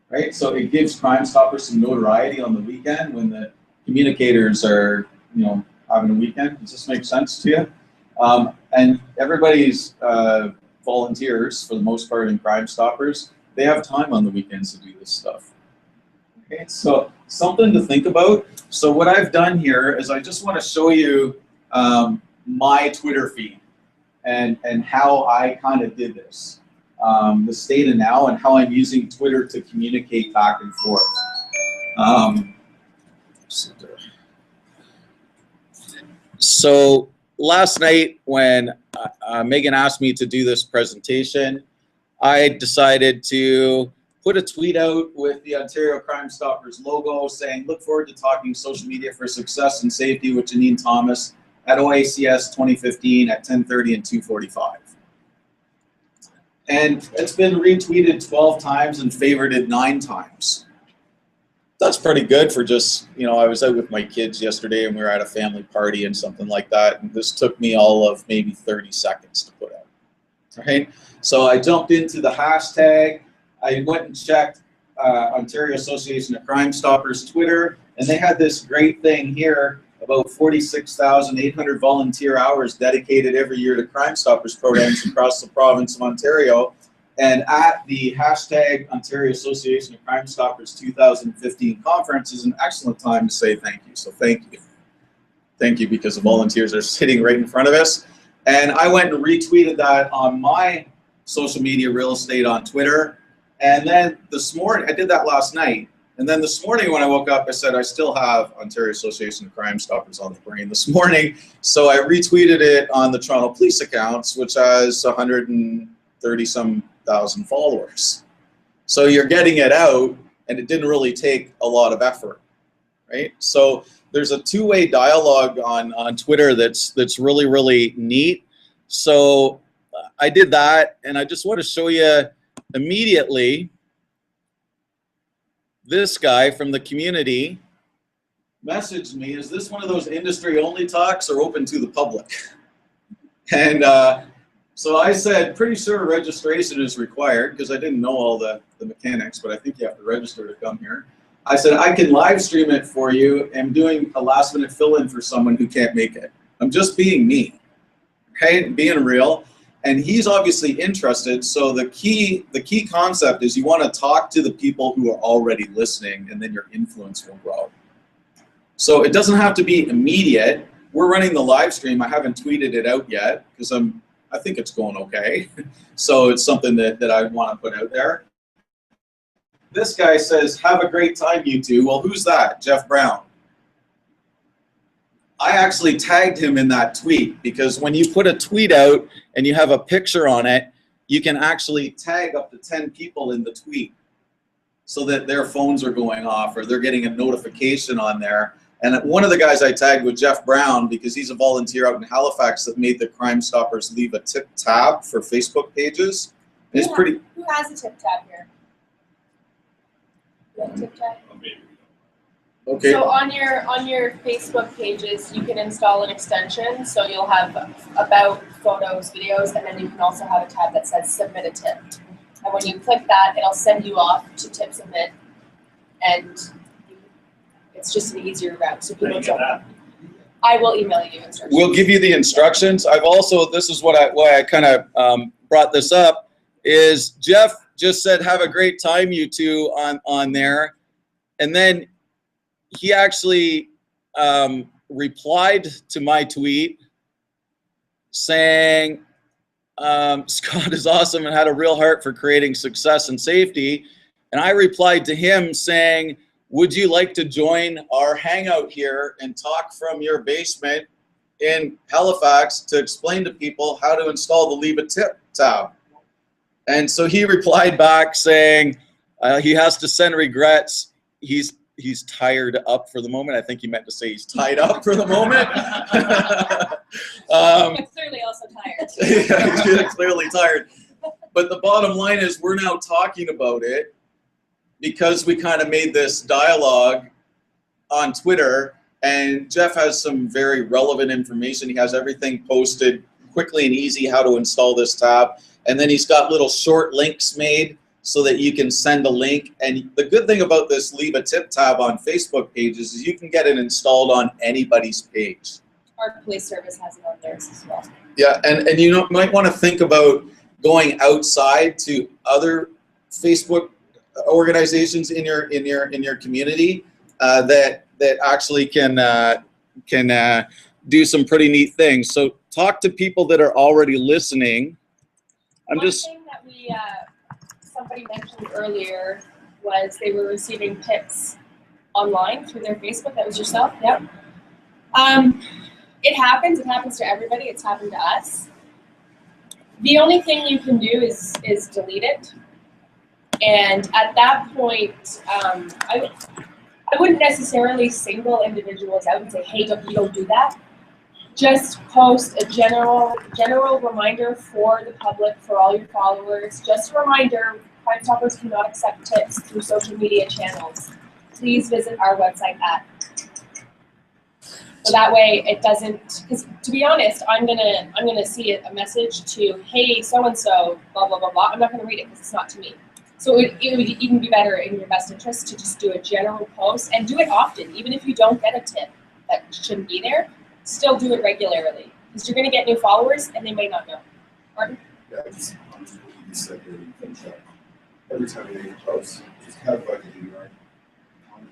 right? So it gives Crime Stoppers some notoriety on the weekend when the communicators are, having a weekend. Does this make sense to you? And everybody's volunteers, for the most part, in Crime Stoppers, they have time on the weekends to do this stuff. Okay, so something to think about. So what I've done here is I just want to show you my Twitter feed and how I kind of did this. The state of now and how I'm using Twitter to communicate back and forth. So last night when Megan asked me to do this presentation, I decided to put a tweet out with the Ontario Crime Stoppers logo saying, look forward to talking social media for success and safety with Janine Thomas at OACS 2015 at 10:30 and 2:45. And it's been retweeted 12 times and favorited 9 times. That's pretty good for just, I was out with my kids yesterday and we were at a family party and something like that. And this took me all of maybe 30 seconds to put out, right? So I jumped into the hashtag. I went and checked Ontario Association of Crime Stoppers Twitter, and they had this great thing here about 46,800 volunteer hours dedicated every year to Crime Stoppers programs across the province of Ontario. And at the hashtag Ontario Association of Crime Stoppers 2015 conference is an excellent time to say thank you. So thank you. Thank you, because the volunteers are sitting right in front of us. And I went and retweeted that on my social media real estate on Twitter. And then this morning, I did that last night. And then this morning when I woke up, I said, I still have Ontario Association of Crime Stoppers on the brain this morning. So I retweeted it on the Toronto Police accounts, which has 130-some thousand followers. So you're getting it out, and it didn't really take a lot of effort, right? So there's a two-way dialogue on Twitter that's really, really neat. So I did that, and I just want to show you immediately this guy from the community messaged me, is this one of those industry-only talks or open to the public? And so I said, pretty sure registration is required, because I didn't know all the mechanics, but I think you have to register to come here. I said, I can live stream it for you. I'm doing a last minute fill-in for someone who can't make it. I'm just being me, okay, being real. And he's obviously interested. So the key concept is you want to talk to the people who are already listening, and then your influence will grow. So it doesn't have to be immediate. We're running the live stream. I haven't tweeted it out yet because I think it's going okay. So it's something that I want to put out there. This guy says, have a great time, you two. Well, who's that? Jeff Brown. I actually tagged him in that tweet because when you put a tweet out and you have a picture on it, you can actually tag up to 10 people in the tweet so that their phones are going off or they're getting a notification on there. And one of the guys I tagged was Jeff Brown because he's a volunteer out in Halifax that made the Crime Stoppers leave a tip tab for Facebook pages. And it's pretty. Who has a tip tab here? You have a tip tab? Okay. So on your Facebook pages, you can install an extension. So you'll have about, photos, videos, and then you can also have a tab that says submit a tip. And when you click that, it'll send you off to tip submit, and it's just an easier route. So people don't. I will email you instructions. We'll give you the instructions. I've also, this is why I kind of brought this up, is Jeff just said, have a great time, you two, on there. And then he actually replied to my tweet saying, Scott is awesome and had a real heart for creating success and safety. And I replied to him saying, would you like to join our hangout here and talk from your basement in Halifax to explain to people how to install the Leave a Tip tab? And so he replied back saying he has to send regrets. He's tired up for the moment. I think he meant to say he's tied up for the moment. I'm clearly also tired. Yeah, he's clearly tired. But the bottom line is we're now talking about it because we kind of made this dialogue on Twitter, and Jeff has some very relevant information. He has everything posted quickly and easy how to install this tab. And then he's got little short links made so that you can send a link. And the good thing about this Leave a Tip tab on Facebook pages is you can get it installed on anybody's page. Our police service has it on theirs as well. Yeah, and you might want to think about going outside to other Facebook organizations in your community that actually can do some pretty neat things. So talk to people that are already listening. One thing that somebody mentioned earlier was they were receiving tips online through their Facebook. That was yourself, yep. It happens. It happens to everybody. It's happened to us. The only thing you can do is delete it. And at that point, I wouldn't necessarily single individuals out and say, hey, you don't do that. Just post a general reminder for the public, for all your followers. Just a reminder, Crime Stoppers cannot accept tips through social media channels. Please visit our website at. So that way it doesn't, because to be honest, I'm gonna see a message to, hey, so and so, blah blah blah blah. I'm not gonna read it because it's not to me. So it would even be better in your best interest to just do a general post and do it often, even if you don't get a tip that shouldn't be there. Still do it regularly because you're gonna get new followers and they may not know. Martin? Yeah, just you said that every time you make a post, just have like a URL on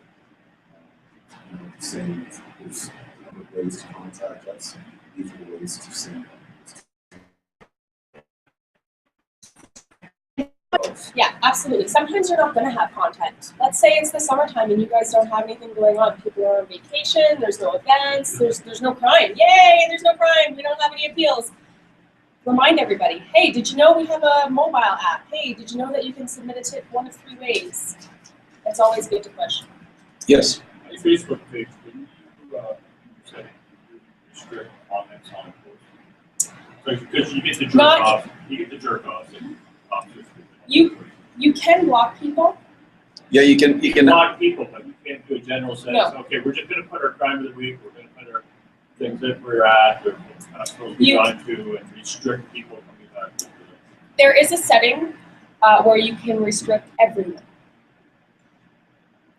it. Saying there's a number of ways to contact us, these are the ways to send. Yeah, absolutely. Sometimes you're not going to have content. Let's say it's the summertime and you guys don't have anything going on. People are on vacation. There's no events. There's no crime. Yay! There's no crime. We don't have any appeals. Remind everybody. Hey, did you know we have a mobile app? Hey, did you know that you can submit a tip one of 3 ways? It's always good to push. Yes. On your Facebook page, didn't you say restrict comments on posts? So because you get the jerk off, and officers. You can block people. Yeah, you can. Block people, but you can't do a general sense. No. Okay, we're just going to put our crime of the week. We're going to put our things that we're at, or supposed to be gone to, and restrict people coming back. There is a setting where you can restrict everyone.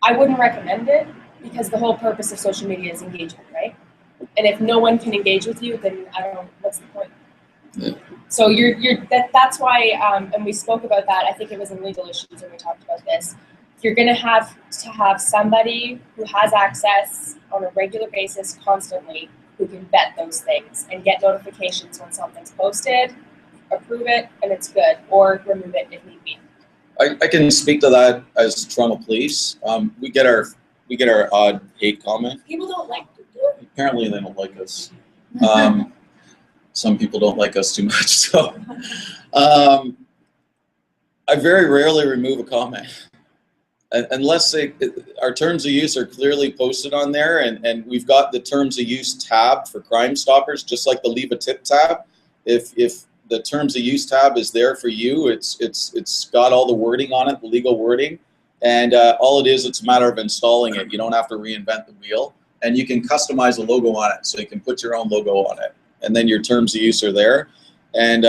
I wouldn't recommend it because the whole purpose of social media is engagement, right? And if no one can engage with you, then I don't know what's the point. Yeah. So that's why, and we spoke about that. I think it was in legal issues when we talked about this. You're going to have somebody who has access on a regular basis, constantly, who can vet those things and get notifications when something's posted, approve it, and it's good, or remove it if need be. I can speak to that as Toronto Police. We get our odd hate comment. People don't like to do it. apparently they don't like us. Some people don't like us too much, so I very rarely remove a comment unless our terms of use are clearly posted on there, and we've got the terms of use tab for Crime Stoppers, just like the leave a tip tab. If the terms of use tab is there for you, it's got all the wording on it, the legal wording, and all it is, it's a matter of installing it. You don't have to reinvent the wheel, and you can customize a logo on it, so you can put your own logo on it, and then your terms of use are there. And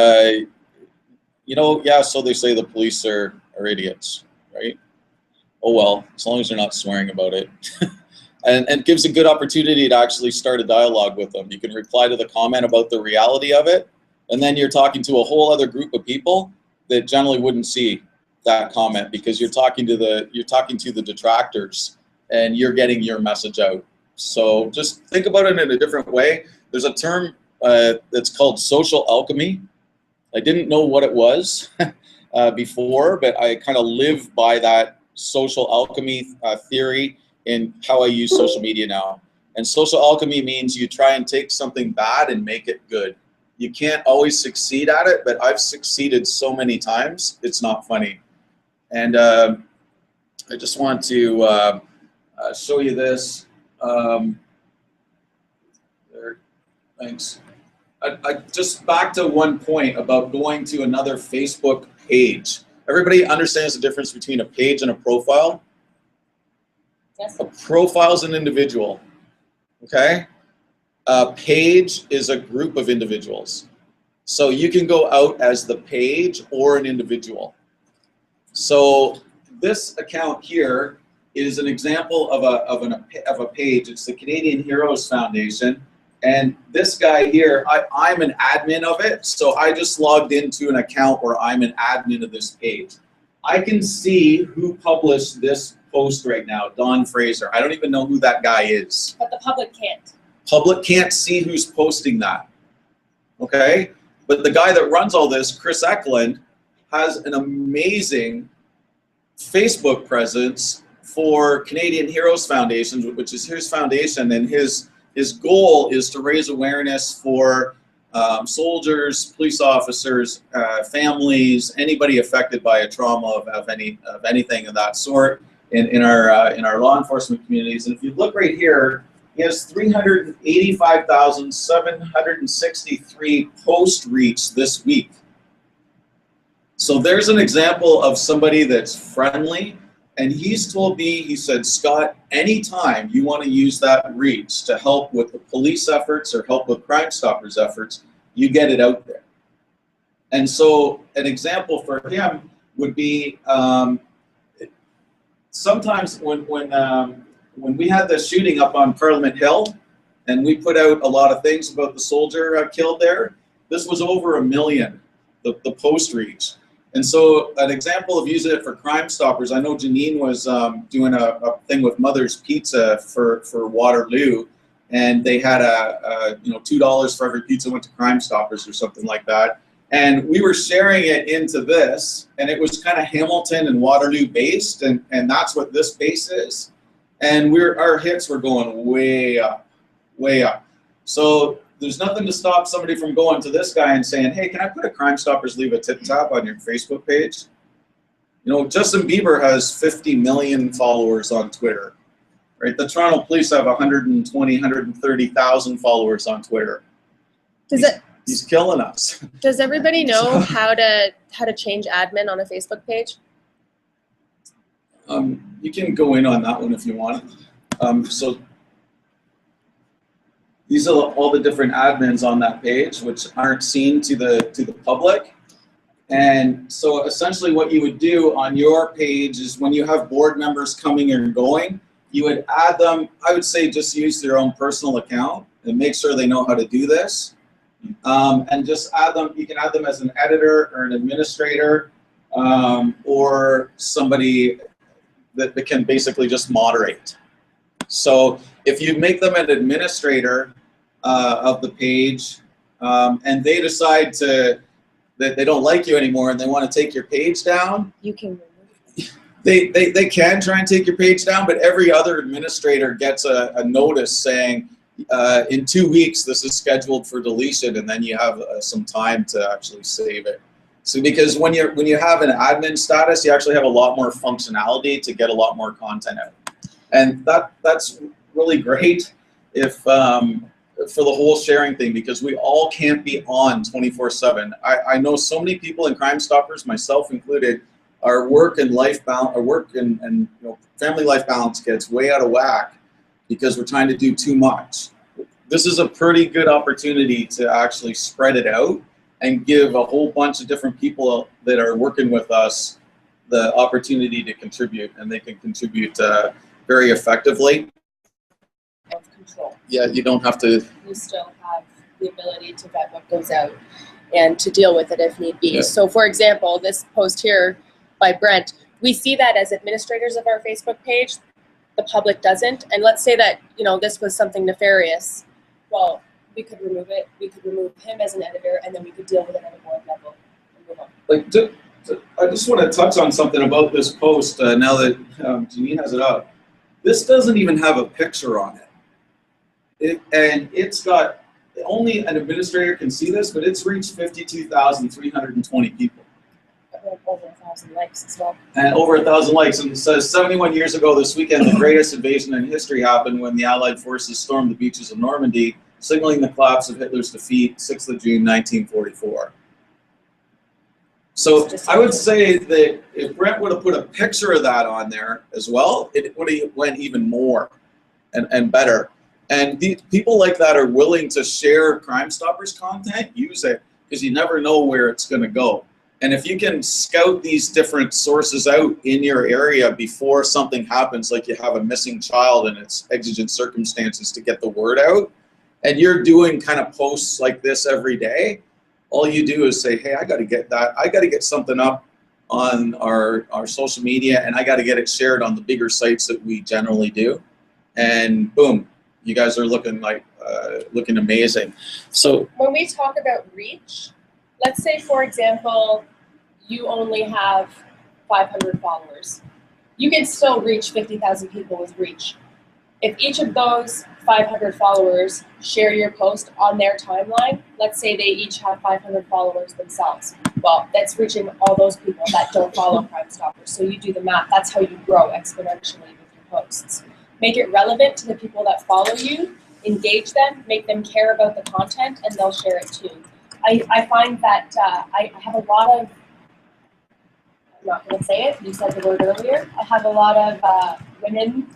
you know, yeah, so they say the police are idiots, right? Oh well, as long as they're not swearing about it. And it gives a good opportunity to actually start a dialogue with them. You can reply to the comment about the reality of it, and then you're talking to a whole other group of people that generally wouldn't see that comment, because you're talking to the detractors, and you're getting your message out. So just think about it in a different way. There's a term that's called social alchemy. I didn't know what it was before, but I kind of live by that social alchemy theory in how I use social media now. And social alchemy means you try and take something bad and make it good. You can't always succeed at it, but I've succeeded so many times, it's not funny. And I just want to show you this. There, thanks. I just back to one point about going to another Facebook page. Everybody understands the difference between a page and a profile? Yes. A profile is an individual, okay? A page is a group of individuals. So you can go out as the page or an individual. So this account here is an example of a page. It's the Canadian Heroes Foundation. And this guy here, I'm an admin of it, so I just logged into an account where I'm an admin of this page. I can see who published this post right now, Don Fraser. I don't even know who that guy is. But the public can't. Public can't see who's posting that, okay? But the guy that runs all this, Chris Eklund, has an amazing Facebook presence for Canadian Heroes Foundation, which is his foundation, and his goal is to raise awareness for soldiers, police officers, families, anybody affected by a trauma of anything of that sort in our law enforcement communities. And if you look right here, he has 385,763 post reach this week. So there's an example of somebody that's friendly. And he's told me, he said, Scott, anytime you want to use that reach to help with the police efforts or help with Crime Stoppers efforts, you get it out there. And so an example for him would be sometimes when we had the shooting up on Parliament Hill, and we put out a lot of things about the soldier killed there, this was over 1 million, the post reach. And so an example of using it for Crime Stoppers, I know Janine was doing a thing with Mother's Pizza for Waterloo, and they had $2 for every pizza went to Crime Stoppers or something like that. And we were sharing it into this, and it was kind of Hamilton and Waterloo based, and that's what this base is. And our hits were going way up, way up. So there's nothing to stop somebody from going to this guy and saying, hey, can I put a Crime Stoppers leave a tip tab on your Facebook page? You know, Justin Bieber has 50 million followers on Twitter, right? The Toronto Police have 120, 130,000 followers on Twitter. He's killing us. Does everybody know how to change admin on a Facebook page? You can go in on that one if you want. So these are all the different admins on that page, which aren't seen to the public. And so essentially what you would do on your page is when you have board members coming and going, you would add them. I would say just use their own personal account and make sure they know how to do this. And just add them. You can add them as an editor or an administrator or somebody that can basically just moderate. So if you make them an administrator of the page and they decide that they don't like you anymore and they want to take your page down, you can. They can try and take your page down, but every other administrator gets a notice saying, in 2 weeks, this is scheduled for deletion, and then you have some time to actually save it. So because when you have an admin status, you actually have a lot more functionality to get a lot more content out, and that's really great if for the whole sharing thing, because we all can't be on 24/7. I know so many people in Crime Stoppers, myself included, our work and life balance, our work and you know, family life balance gets way out of whack because we're trying to do too much. This is a pretty good opportunity to actually spread it out and give a whole bunch of different people that are working with us the opportunity to contribute, and they can contribute very effectively. Of control. Yeah, you don't have to. You still have the ability to vet what goes out and to deal with it if need be. Yeah. So for example, this post here by Brent, we see that as administrators of our Facebook page, the public doesn't. And let's say that, you know, this was something nefarious. Well, we could remove it. We could remove him as an editor, and then we could deal with it at a board level and move on. Like, I just want to touch on something about this post now that Janine has it up. This doesn't even have a picture on it. And it's got, only an administrator can see this, but it's reached 52,320 people. Over 1,000 likes as well. And over 1,000 likes. And it says 71 years ago this weekend, the greatest invasion in history happened when the Allied forces stormed the beaches of Normandy, signaling the collapse of Hitler's defeat, 6th of June, 1944. So I would say that if Brent would have put a picture of that on there as well, it would have went even more and better. And people like that are willing to share Crime Stoppers content, use it, because you never know where it's going to go. And if you can scout these different sources out in your area before something happens, like you have a missing child and it's exigent circumstances to get the word out, and you're doing kind of posts like this every day, all you do is say, hey, I got to get that. I got to get something up on our social media, and I got to get it shared on the bigger sites that we generally do. And boom, you guys are looking like looking amazing. So When we talk about reach, let's say, for example, you only have 500 followers. You can still reach 50,000 people with reach. If each of those 500 followers share your post on their timeline, let's say they each have 500 followers themselves. Well, that's reaching all those people that don't follow Crime Stoppers. So you do the math. That's how you grow exponentially with your posts. Make it relevant to the people that follow you, engage them, make them care about the content, and they'll share it too. I find that I have a lot of, I'm not going to say it, you said the word earlier, I have a lot of women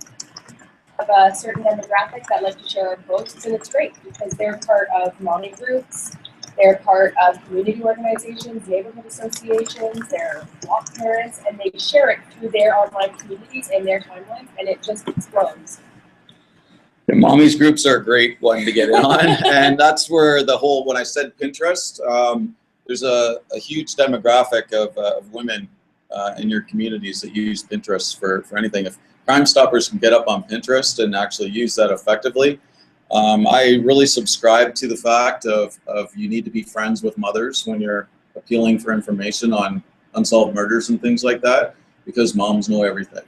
of a certain demographic that like to share our posts, and it's great because they're part of mommy groups, they're part of community organizations, neighborhood associations, they're walk parents, and they share it through their online communities and their timelines, and it just explodes. the mommy's groups are a great one to get in on, and that's where the whole, when I said Pinterest, there's a huge demographic of women in your communities that use Pinterest for anything. If Crime Stoppers can get up on Pinterest and actually use that effectively, I really subscribe to the fact of you need to be friends with mothers when you're appealing for information on unsolved murders and things like that, because moms know everything.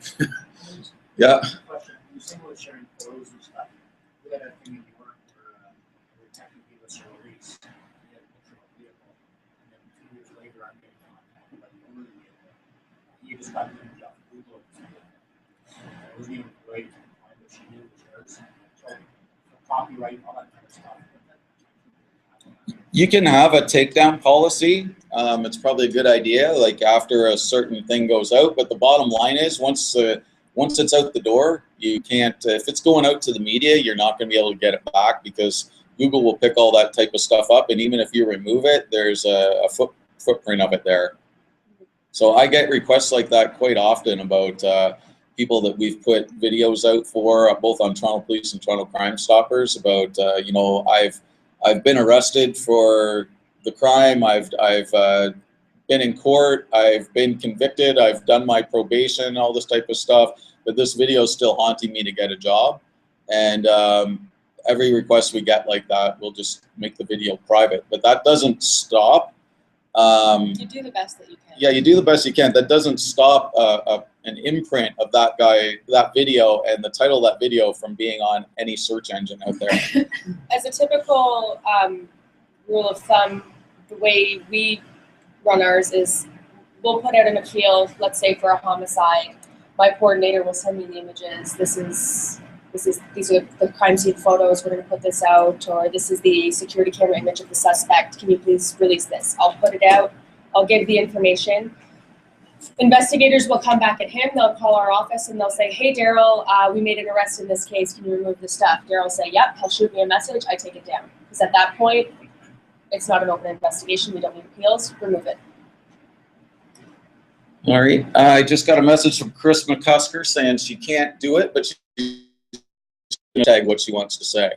Yeah. Question. You say we're sharing photos and stuff. We had a thing in New York where the detective gave us a release. We had a picture of a vehicle. And then 2 years later, I'm getting contacted by the owner of the vehicle. He just got an image off Google. It wasn't even great to find what she knew was hers. So, copyright, all that kind of stuff. You can have a takedown policy. It's probably a good idea, like after a certain thing goes out. But the bottom line is, once it's out the door, you can't. If it's going out to the media, you're not going to be able to get it back because Google will pick all that type of stuff up. And even if you remove it, there's a footprint of it there. So I get requests like that quite often about people that we've put videos out for, both on Toronto Police and Toronto Crime Stoppers, about you know, I've been arrested for the crime. I've been in court. I've been convicted. I've done my probation, all this type of stuff. But this video is still haunting me to get a job. And every request we get like that, we'll just make the video private. But that doesn't stop. You do the best that you can. Yeah, you do the best you can. That doesn't stop an imprint of that guy, that video, and the title of that video from being on any search engine out there. As a typical rule of thumb, the way we run ours is we'll put out an appeal, let's say for a homicide. My coordinator will send me the images. These are the crime scene photos. We're going to put this out, or this is the security camera image of the suspect. Can you please release this? I'll put it out. I'll give the information. Investigators will come back at him. They'll call our office and they'll say, "Hey, Daryl, we made an arrest in this case. Can you remove the stuff?" Daryl will say, "Yep." He'll shoot me a message. I take it down. Because at that point, it's not an open investigation. We don't need appeals. Remove it. All right. I just got a message from Chris McCusker saying she can't do it, but she's going to tag what she wants to say.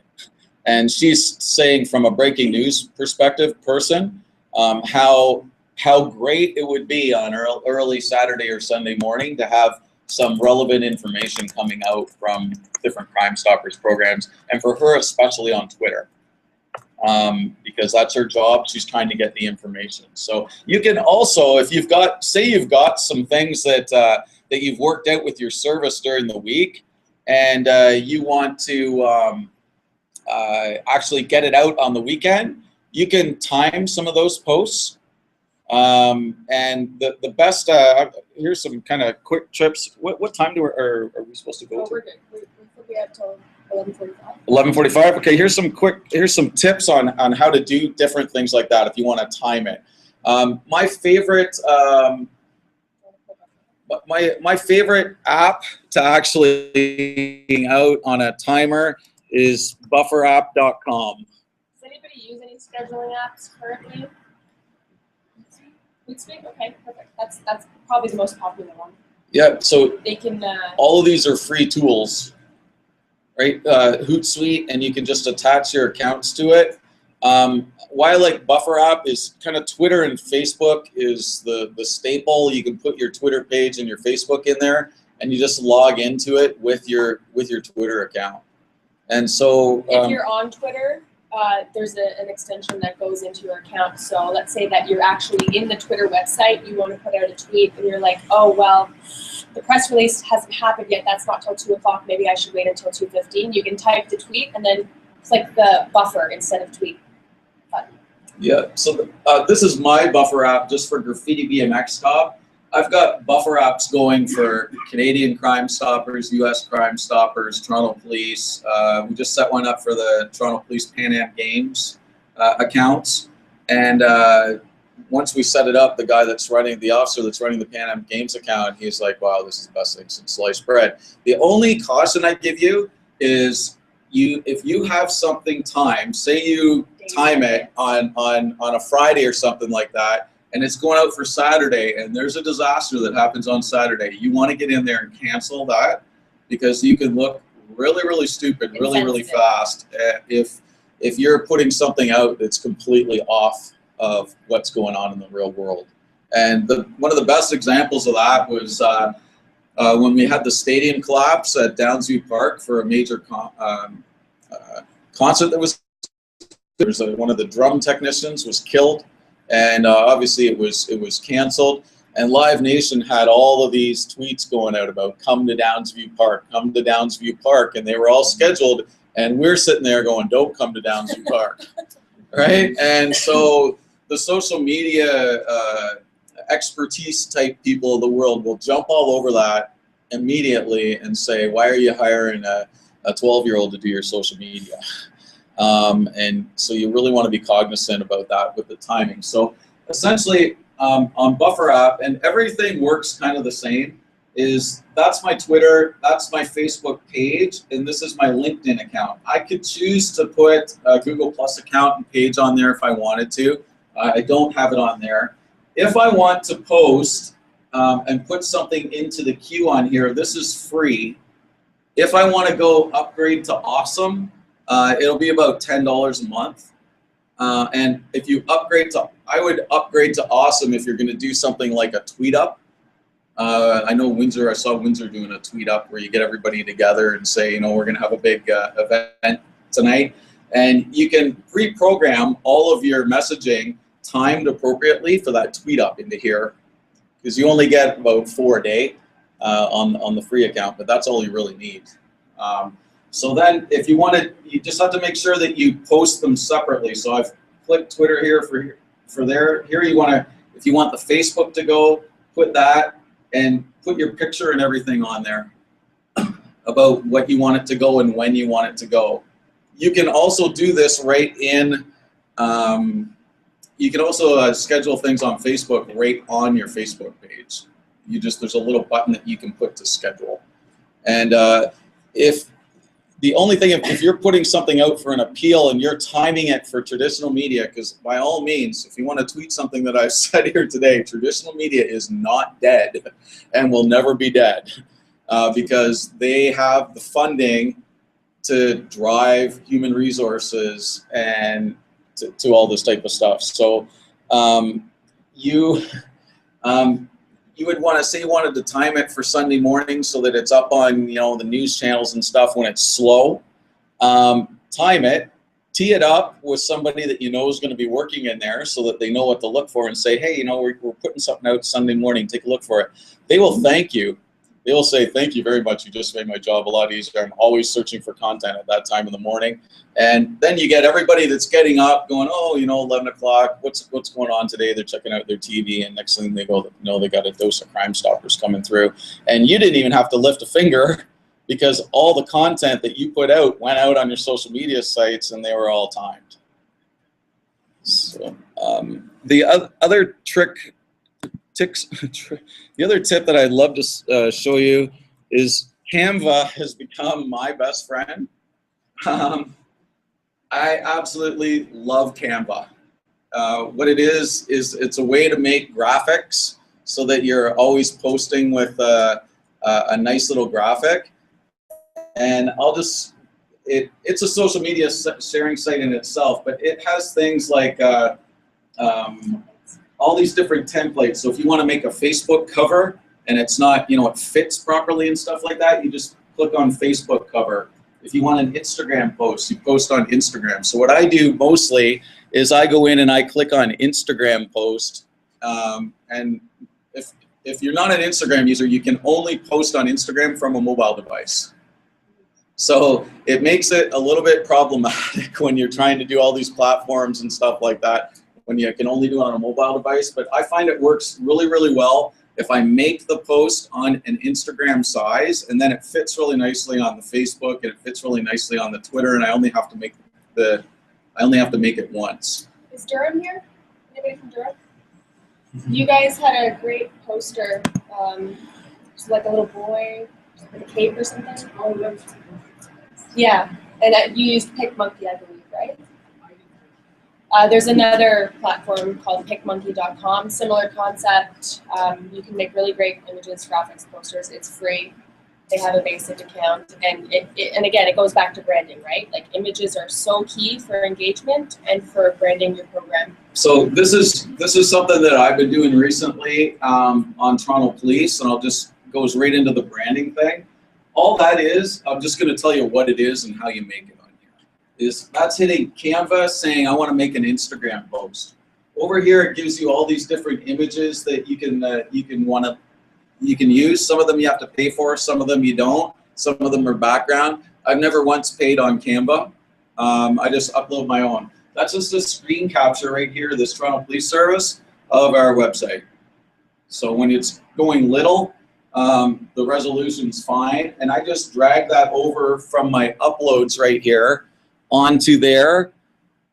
And she's saying from a breaking news perspective person, how great it would be on early Saturday or Sunday morning to have some relevant information coming out from different Crime Stoppers programs, and for her especially on Twitter. Because that's her job. She's trying to get the information. So you can also, if you've got, say you've got some things that that you've worked out with your service during the week, and you want to actually get it out on the weekend, you can time some of those posts. And the best, here's some kind of quick tips. What time are we supposed to go to? We're good. We have till 11:45. 11:45. Okay, here's some tips on how to do different things like that if you want to time it. My favorite app to actually hang out on a timer is bufferapp.com. Does anybody use any scheduling apps currently? Hootsuite? Okay, perfect. That's probably the most popular one. Yeah, so They can. all of these are free tools, right? Hootsuite, and you can just attach your accounts to it. Why I like Buffer App is kind of Twitter and Facebook is the staple. You can put your Twitter page and your Facebook in there, and you just log into it with your Twitter account. And so If you're on Twitter, there's an extension that goes into your account. So let's say that you're actually in the Twitter website, you want to put out a tweet, and you're like, oh, well, the press release hasn't happened yet. That's not till 2 o'clock. Maybe I should wait until 2:15. You can type the tweet and then click the buffer instead of tweet button. yeah, so this is my Buffer App just for Graffiti BMX Stop. I've got buffer apps going for Canadian Crime Stoppers, US Crime Stoppers, Toronto Police. We just set one up for the Toronto Police Pan Am Games accounts. And once we set it up, the officer that's running the Pan Am Games account, he's like, wow, this is the best thing since sliced bread. The only caution I give you is if you have something timed, say you time it on a Friday or something like that, and it's going out for Saturday, and there's a disaster that happens on Saturday, you want to get in there and cancel that, because you can look really, really stupid, really, really fast if you're putting something out that's completely off of what's going on in the real world. And one of the best examples of that was when we had the stadium collapse at Downsview Park for a major concert that was. One of the drum technicians was killed. And obviously it was canceled, and Live Nation had all of these tweets going out about come to Downsview Park, come to Downsview Park, and they were all scheduled, and we're sitting there going, don't come to Downsview Park, right? And so the social media expertise type people of the world will jump all over that immediately and say, why are you hiring a 12-year-old to do your social media? And so you really want to be cognizant about that with the timing. So essentially on Buffer App, and everything works kind of the same, that's my Twitter, that's my Facebook page, and this is my LinkedIn account. I could choose to put a Google Plus account and page on there if I wanted to. I don't have it on there. If I want to post and put something into the queue on here, this is free. If I want to go upgrade to Awesome, it'll be about $10 a month. And if you I would upgrade to Awesome if you're going to do something like a tweet up. I know I saw Windsor doing a tweet up where you get everybody together and say, we're going to have a big event tonight. And you can pre-program all of your messaging timed appropriately for that tweet up into here, because you only get about 4 a day. on the free account, but that's all you really need. So then if you want to, you just have to make sure that you post them separately. So I've clicked Twitter here for there. Here you want to, if you want the Facebook to go, put that and put your picture and everything on there about what you want it to go and when you want it to go. You can also do this right in, you can also schedule things on Facebook right on your Facebook page. There's a little button that you can put to schedule. And if the only thing, if you're putting something out for an appeal and you're timing it for traditional media, because by all means, if you want to tweet something that I've said here today, traditional media is not dead and will never be dead because they have the funding to drive human resources and to all this type of stuff. So you would want to say you wanted to time it for Sunday morning so that it's up on, you know, the news channels and stuff when it's slow. Time it, tee it up with somebody that you know is going to be working in there so that they know what to look for and say, hey, you know, we're putting something out Sunday morning, take a look for it. They will thank you. They will say, thank you very much. You just made my job a lot easier. I'm always searching for content at that time in the morning. And then you get everybody that's getting up going, oh, you know, 11 o'clock, what's going on today? They're checking out their TV, and next thing they go, you know, they got a dose of Crime Stoppers coming through. And you didn't even have to lift a finger because all the content that you put out went out on your social media sites and they were all timed. So the other the other tip that I'd love to show you is Canva has become my best friend. I absolutely love Canva. What it is it's a way to make graphics so that you're always posting with a nice little graphic. And it's a social media sharing site in itself, but it has things like all these different templates. So if you want to make a Facebook cover and it's not, you know, it fits properly and stuff like that, you just click on Facebook cover. If you want an Instagram post, you post on Instagram. So what I do mostly is I go in and I click on Instagram post. And if you're not an Instagram user, you can only post on Instagram from a mobile device. So it makes it a little bit problematic when you're trying to do all these platforms and stuff like that, when you can only do it on a mobile device. But I find it works really, really well if I make the post on an Instagram size, and then it fits really nicely on the Facebook, and it fits really nicely on the Twitter, and I only have to make it once. Is Durham here? Anybody from Durham? You guys had a great poster, just like a little boy with a cape or something. Yeah, and you used PicMonkey, I believe, right? There's another platform called PicMonkey.com, similar concept. You can make really great images, graphics, posters. It's free. They have a basic account, and and again, it goes back to branding, right? Like images are so key for engagement and for branding your program. So this is something that I've been doing recently on Toronto Police, and I'll just goes right into the branding thing. All that is, I'm just going to tell you what it is and how you make it. That's hitting Canva saying, I want to make an Instagram post. Over here, it gives you all these different images that you can use. Some of them you have to pay for, some of them you don't. Some of them are background. I've never once paid on Canva. I just upload my own. That's just a screen capture right here, this Toronto Police Service, of our website. So when it's going little, the resolution's fine, and I just drag that over from my uploads right here onto there,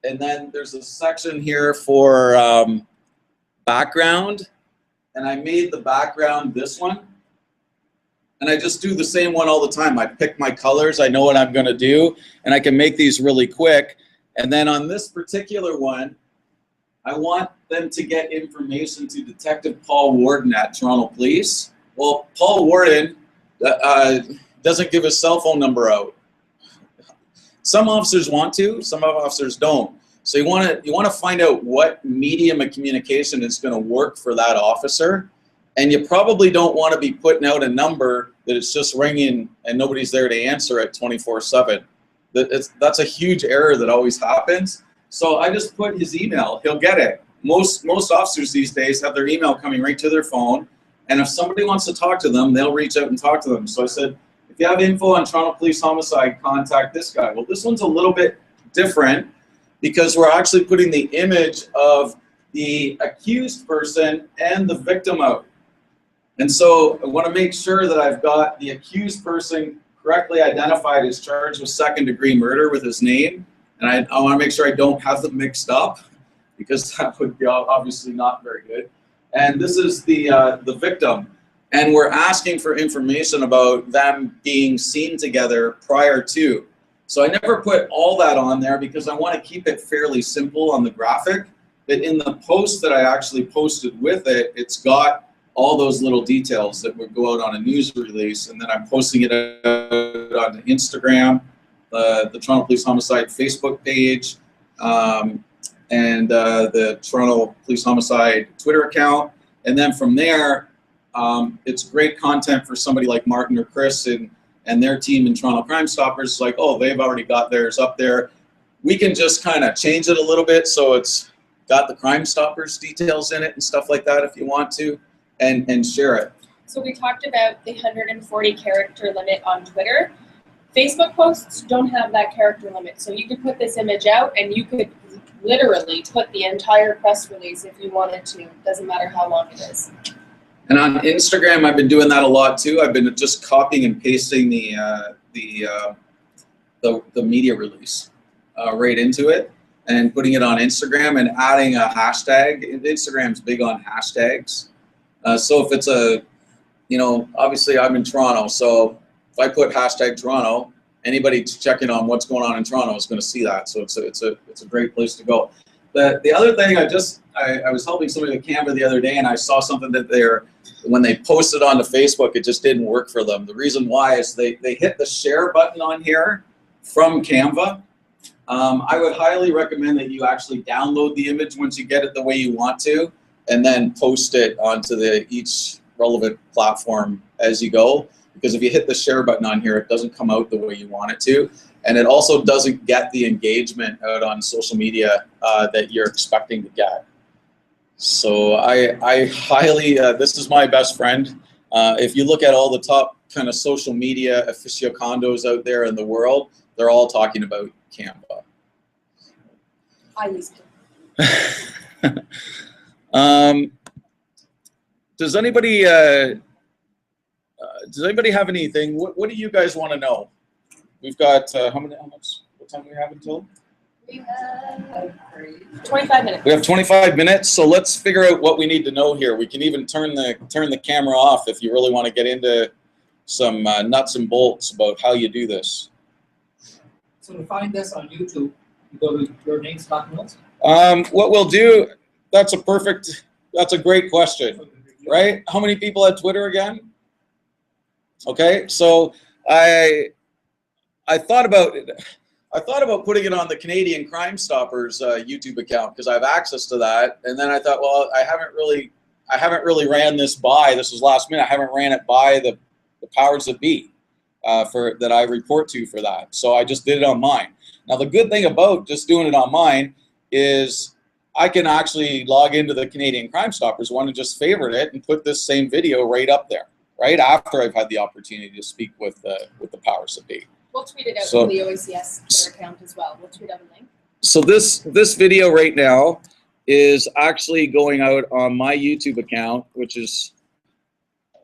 and then there's a section here for background, and I made the background this one, and I just do the same one all the time. I pick my colors, I know what I'm going to do, and I can make these really quick. And then on this particular one, I want them to get information to Detective Paul Warden at Toronto Police. Well, Paul Warden doesn't give his cell phone number out. Some officers want to, some officers don't. So you want to find out what medium of communication is going to work for that officer, and you probably don't want to be putting out a number that it's just ringing and nobody's there to answer it 24/7. That's a huge error that always happens. So I just put his email. He'll get it. Most officers these days have their email coming right to their phone, And if somebody wants to talk to them, they'll reach out and talk to them. So I said, if you have info on Toronto Police Homicide, contact this guy. Well, this one's a little bit different because we're actually putting the image of the accused person and the victim out. And so I want to make sure that I've got the accused person correctly identified as charged with second-degree murder with his name. And I want to make sure I don't have them mixed up because that would be obviously not very good. And this is the victim. And we're asking for information about them being seen together prior to. So I never put all that on there because I want to keep it fairly simple on the graphic. But in the post that I actually posted with it, it's got all those little details that would go out on a news release. And then I'm posting it out on Instagram, the Toronto Police Homicide Facebook page, and the Toronto Police Homicide Twitter account. And then from there, it's great content for somebody like Martin or Chris and their team in Toronto Crime Stoppers. Like, oh, they've already got theirs up there. We can just kind of change it a little bit so it's got the Crime Stoppers details in it and stuff like that if you want to, and share it. So we talked about the 140 character limit on Twitter. Facebook posts don't have that character limit. So you could put this image out and you could literally put the entire press release if you wanted to. Doesn't matter how long it is. And on Instagram, I've been doing that a lot too. I've been just copying and pasting the media release right into it and putting it on Instagram and adding a hashtag. Instagram's big on hashtags. So if it's obviously I'm in Toronto, so if I put hashtag Toronto, anybody checking on what's going on in Toronto is going to see that. So it's a great place to go. The other thing, I was helping somebody with Canva the other day, and I saw something that when they posted onto Facebook, it just didn't work for them. The reason why is they hit the share button on here from Canva. I would highly recommend that you actually download the image once you get it the way you want to, and then post it onto each relevant platform as you go. Because if you hit the share button on here, it doesn't come out the way you want it to. And it also doesn't get the engagement out on social media that you're expecting to get. So I highly, this is my best friend. If you look at all the top kind of social media aficionados out there in the world, they're all talking about Canva. I used to. Does anybody have anything? What do you guys want to know? We've got what time do we have until? We have 25 minutes. We have 25 minutes, so let's figure out what we need to know here. We can even turn the camera off if you really want to get into some nuts and bolts about how you do this. So to find this on YouTube, you go to Your Name, Scott Mills. What we'll do, that's a great question, right? How many people had Twitter again? Okay, so I thought about putting it on the Canadian Crime Stoppers YouTube account because I have access to that, and then I thought, well, I haven't really ran this by. This was last minute. I haven't ran it by the powers that be that I report to for that. So I just did it on mine. Now the good thing about just doing it on mine is I can actually log into the Canadian Crime Stoppers one and just favorite it and put this same video right up there, right after I've had the opportunity to speak with the powers that be. We'll tweet it out from the OACS Twitter account as well. We'll tweet out a link. So this video right now is actually going out on my YouTube account, which is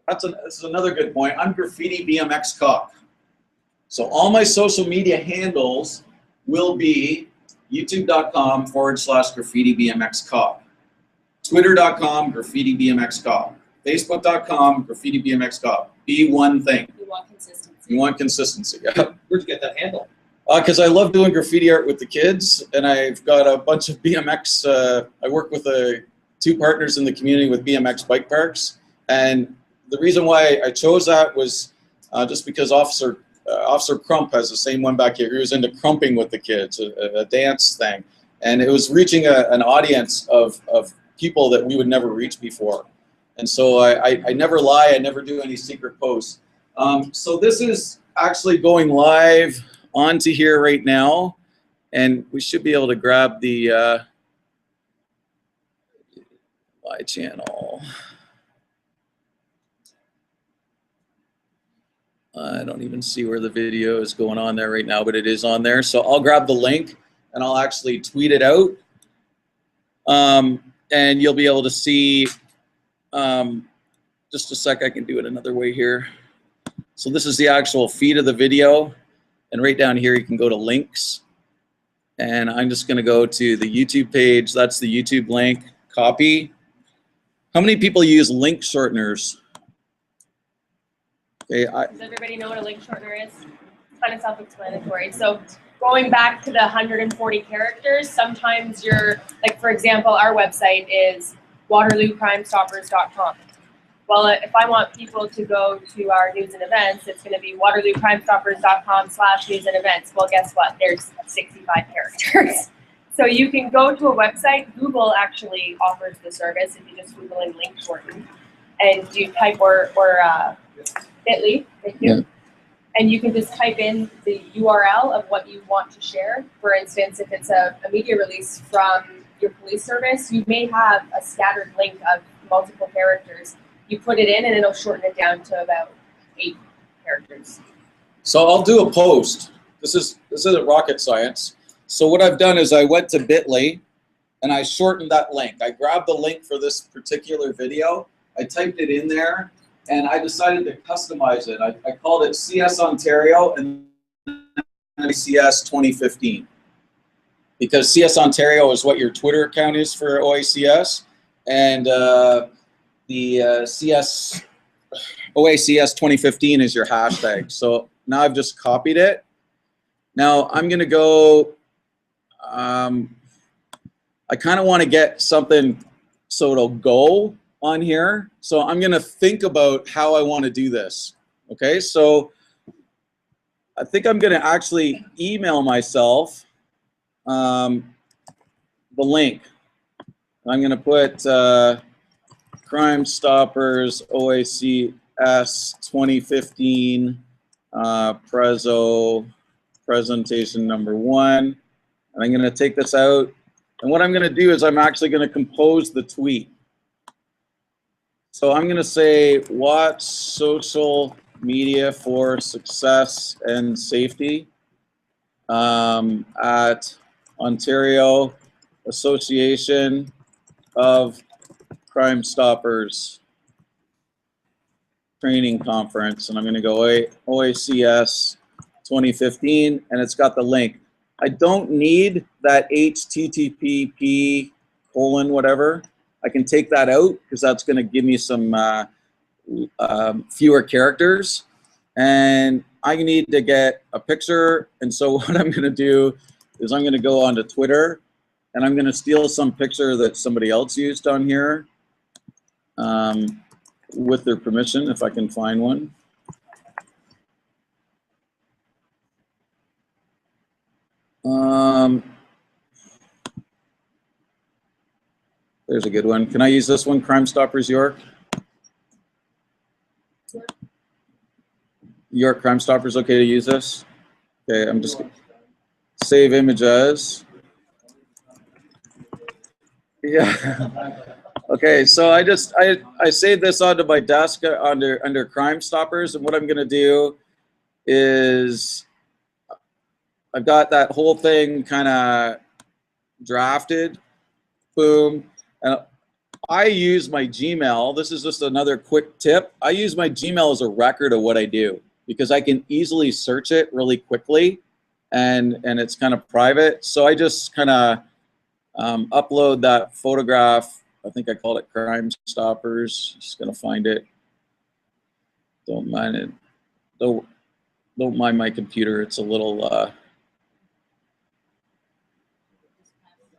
this is another good point. I'm Graffiti BMX Cop. So all my social media handles will be youtube.com/Graffiti BMX Cop, twitter.com Graffiti BMX Cop, facebook.com Graffiti BMX Cop. Be one thing. We want consistency. You want consistency, yeah. Where'd you get that handle? Because I love doing graffiti art with the kids, and I've got a bunch of BMX. I work with two partners in the community with BMX bike parks, and the reason why I chose that was just because Officer Crump has the same one back here. He was into crumping with the kids, a dance thing, and it was reaching an audience of people that we would never reach before. And so I never lie. I never do any secret posts. So this is actually going live onto here right now, and we should be able to grab the live channel. I don't even see where the video is going on there right now, but it is on there. So I'll grab the link and I'll actually tweet it out. And you'll be able to see, just a sec, I can do it another way here. So this is the actual feed of the video. And right down here, you can go to links. And I'm just gonna go to the YouTube page. That's the YouTube link, copy. How many people use link shorteners? Okay, Does everybody know what a link shortener is? It's kind of self-explanatory. So going back to the 140 characters, sometimes you're, like for example, our website is WaterlooCrimeStoppers.com. Well, if I want people to go to our news and events, it's going to be WaterlooCrimeStoppers.com/news and events. Well, guess what? There's 65 characters. So you can go to a website. Google actually offers the service if you just Google in link shorten and you type or bit.ly, thank you. Yeah. And you can just type in the URL of what you want to share. For instance, if it's a media release from your police service, you may have a scattered link of multiple characters. You put it in and it'll shorten it down to about 8 characters. So I'll do a post. This isn't rocket science. So what I've done is I went to bit.ly and I shortened that link. I grabbed the link for this particular video. I typed it in there. And I decided to customize it. I called it CS Ontario and CS 2015. Because CS Ontario is what your Twitter account is for OACS. And the OACS 2015 is your hashtag. So now I've just copied it. Now I'm going to go, I kind of want to get something so it'll go on here. So I'm going to think about how I want to do this. Okay, so I think I'm going to actually email myself the link. I'm going to put Crime Stoppers OACS 2015 presentation number 1. And I'm going to take this out. And what I'm going to do is I'm actually going to compose the tweet. So I'm going to say, watch social media for success and safety at Ontario Association of Crime Stoppers training conference. And I'm going to go OACS 2015, and it's got the link. I don't need that HTTP whatever. I can take that out because that's going to give me some fewer characters. And I need to get a picture. And so what I'm going to do is I'm going to go onto Twitter and I'm going to steal some picture that somebody else used on here with their permission, if I can find one. There's a good one. Can I use this one, Crime Stoppers York? York Crime Stoppers, okay to use this? Okay, I'm just save image as. Yeah. Okay, so I saved this onto my desk under Crime Stoppers, and what I'm gonna do is I've got that whole thing kind of drafted. Boom. And I use my Gmail. This is just another quick tip. I use my Gmail as a record of what I do because I can easily search it really quickly and it's kind of private. So I just kind of upload that photograph. I think I called it Crime Stoppers. Just going to find it. Don't mind it. Don't mind my computer. It's a little...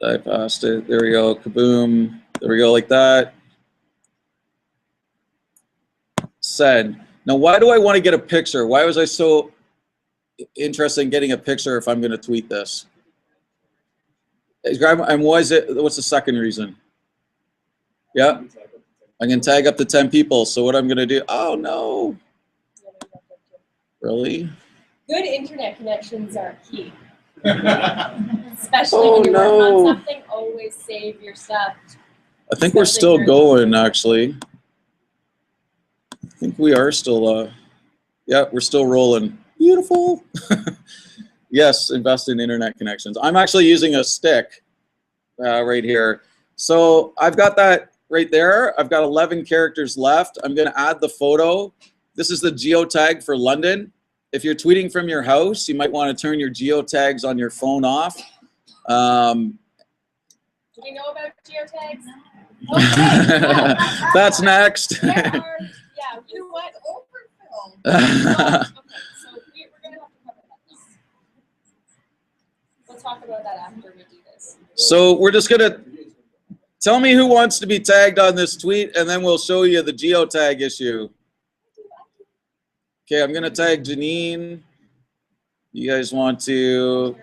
I passed it. There we go. Kaboom. There we go, like that. Send. Now, why do I want to get a picture? Why was I so interested in getting a picture if I'm going to tweet this? And what's the second reason? Yeah. I can tag up to 10 people. So what I'm going to do? Oh, no. Really? Good internet connections are key. Especially when you're working on something, always save your stuff. I think we're still going, actually. I think we are still, Yeah, we're still rolling. Beautiful. Yes, invest in internet connections. I'm actually using a stick right here. So I've got that right there. I've got 11 characters left. I'm going to add the photo. This is the geotag for London. If you're tweeting from your house, you might want to turn your geotags on your phone off. Do we know about geotags? That's next. There are, yeah, you know what? Okay, so we're gonna have to cover that. We'll talk about that after we do this. So we're just gonna tell me who wants to be tagged on this tweet, and then we'll show you the geotag issue. Okay, I'm gonna tag Janine. You guys want to?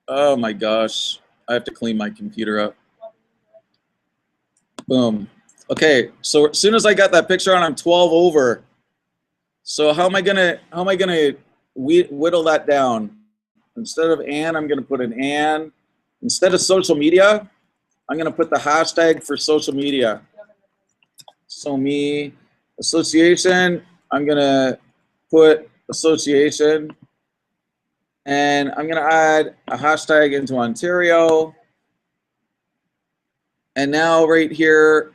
Oh my gosh, I have to clean my computer up. Boom. Okay, so as soon as I got that picture on, I'm 12 over. So how am I gonna whittle that down? Instead of Ann, I'm gonna put an Ann. Instead of social media, I'm gonna put the hashtag for social media. So me, association, I'm gonna put association. And I'm gonna add a hashtag into Ontario. And now right here,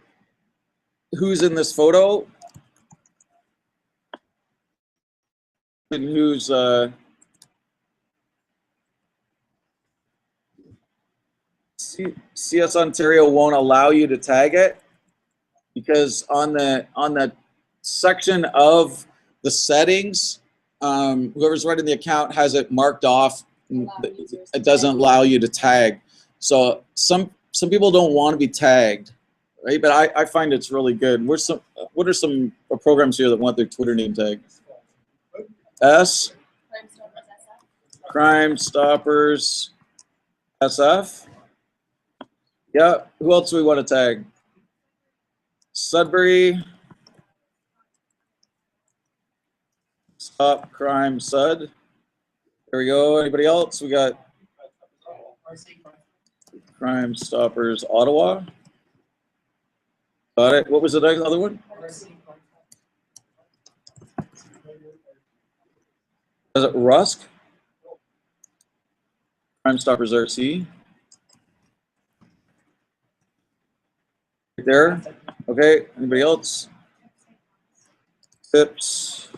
who's in this photo? And who's CS Ontario won't allow you to tag it because on the section of the settings, whoever's running the account has it marked off. It doesn't allow you to tag. So some people don't want to be tagged, right? But I find it's really good. What are some programs here that want their Twitter name tagged? Crime Stoppers SF. Yeah, who else do we want to tag? Sudbury. Stop Crime Sud. There we go. Anybody else? We got Crime Stoppers Ottawa. Got it. What was the other one? Is it Rusk? Crime Stoppers RC. Right there. Okay. Anybody else? Tips.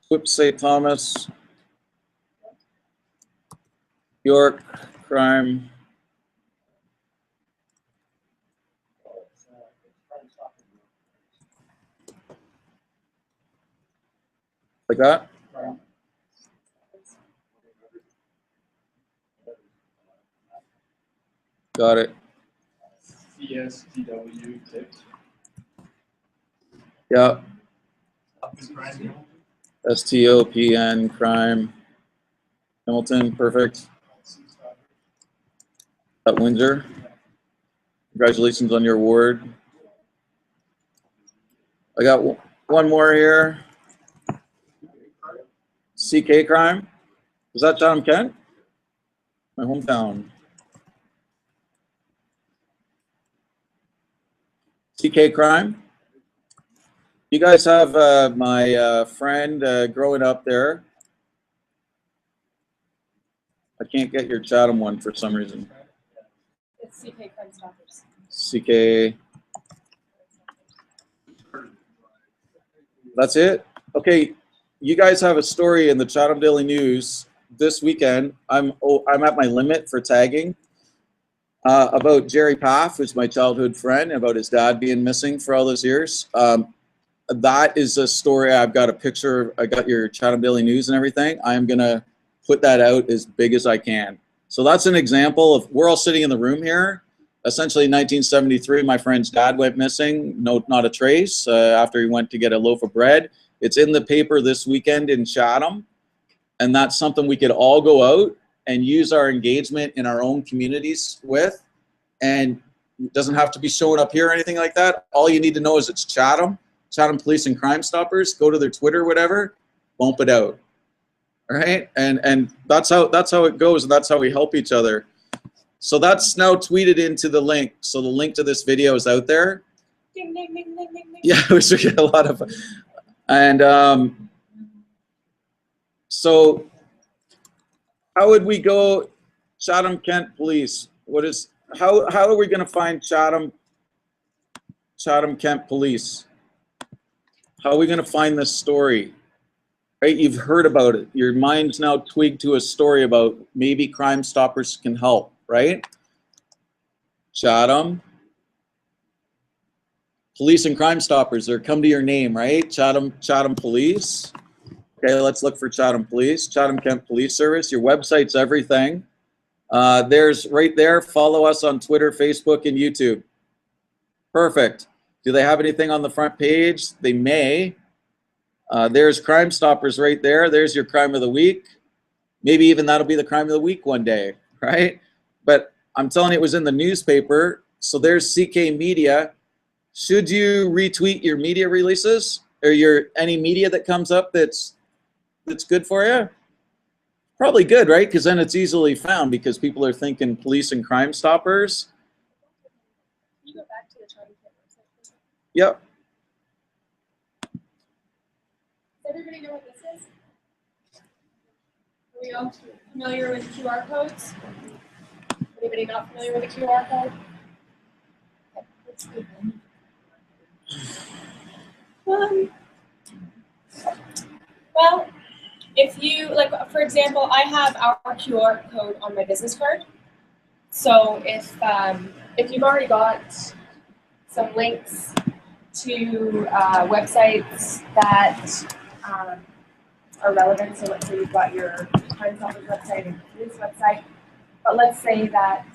Whip St. Thomas. York Crime. Like that? Got it. CSTW tips. Yeah. STOPN Crime. Hamilton, perfect. At Windsor. Congratulations on your award. I got one more here. CK Crime. Is that Chatham Kent? My hometown. CK Crime. You guys have my friend growing up there. I can't get your Chatham one for some reason. It's CK Crime Stoppers. CK. That's it? Okay, you guys have a story in the Chatham Daily News this weekend. I'm at my limit for tagging about Jerry Paff, who's my childhood friend, about his dad being missing for all those years. That is a story. I've got a picture. I got your Chatham Daily News and everything. I'm going to put that out as big as I can. So that's an example of, we're all sitting in the room here. Essentially, in 1973, my friend's dad went missing, not a trace, after he went to get a loaf of bread. It's in the paper this weekend in Chatham, and that's something we could all go out and use our engagement in our own communities with. And it doesn't have to be showing up here or anything like that. All you need to know is it's Chatham Police and Crime Stoppers. Go to their Twitter, whatever, bump it out. All right, and that's how it goes, and that's how we help each other. So that's now tweeted into the link. So the link to this video is out there. Ding, ding, ding, ding, ding, ding. Yeah, we should get a lot of, and so how would we go? Chatham Kent Police. What is how are we going to find Chatham Kent Police? How are we going to find this story? Right, you've heard about it. Your mind's now twigged to a story about maybe Crime Stoppers can help, right? Chatham Police and Crime Stoppers, they're come to your name, right? Chatham Police. Okay, let's look for Chatham Police, Chatham Kent Police Service. Your website's everything. There's right there, follow us on Twitter, Facebook, and YouTube. Perfect. Do they have anything on the front page? They may. There's Crime Stoppers right there. There's your crime of the week. Maybe even that'll be the crime of the week one day, right? But I'm telling you, it was in the newspaper. So there's CK Media. Should you retweet your media releases or any media that comes up that's good for you? Probably good, right? Because then it's easily found because people are thinking police and Crime Stoppers. Can you go back to the Chatham Kent website? Yep. Does everybody know what this is? Are we all familiar with QR codes? Anybody not familiar with the QR code? Okay, that's good. Well, if you, like, for example, I have our QR code on my business card. So if you've already got some links to websites that are relevant, so let's say you've got your Crime Stoppers website and your police website, but let's say that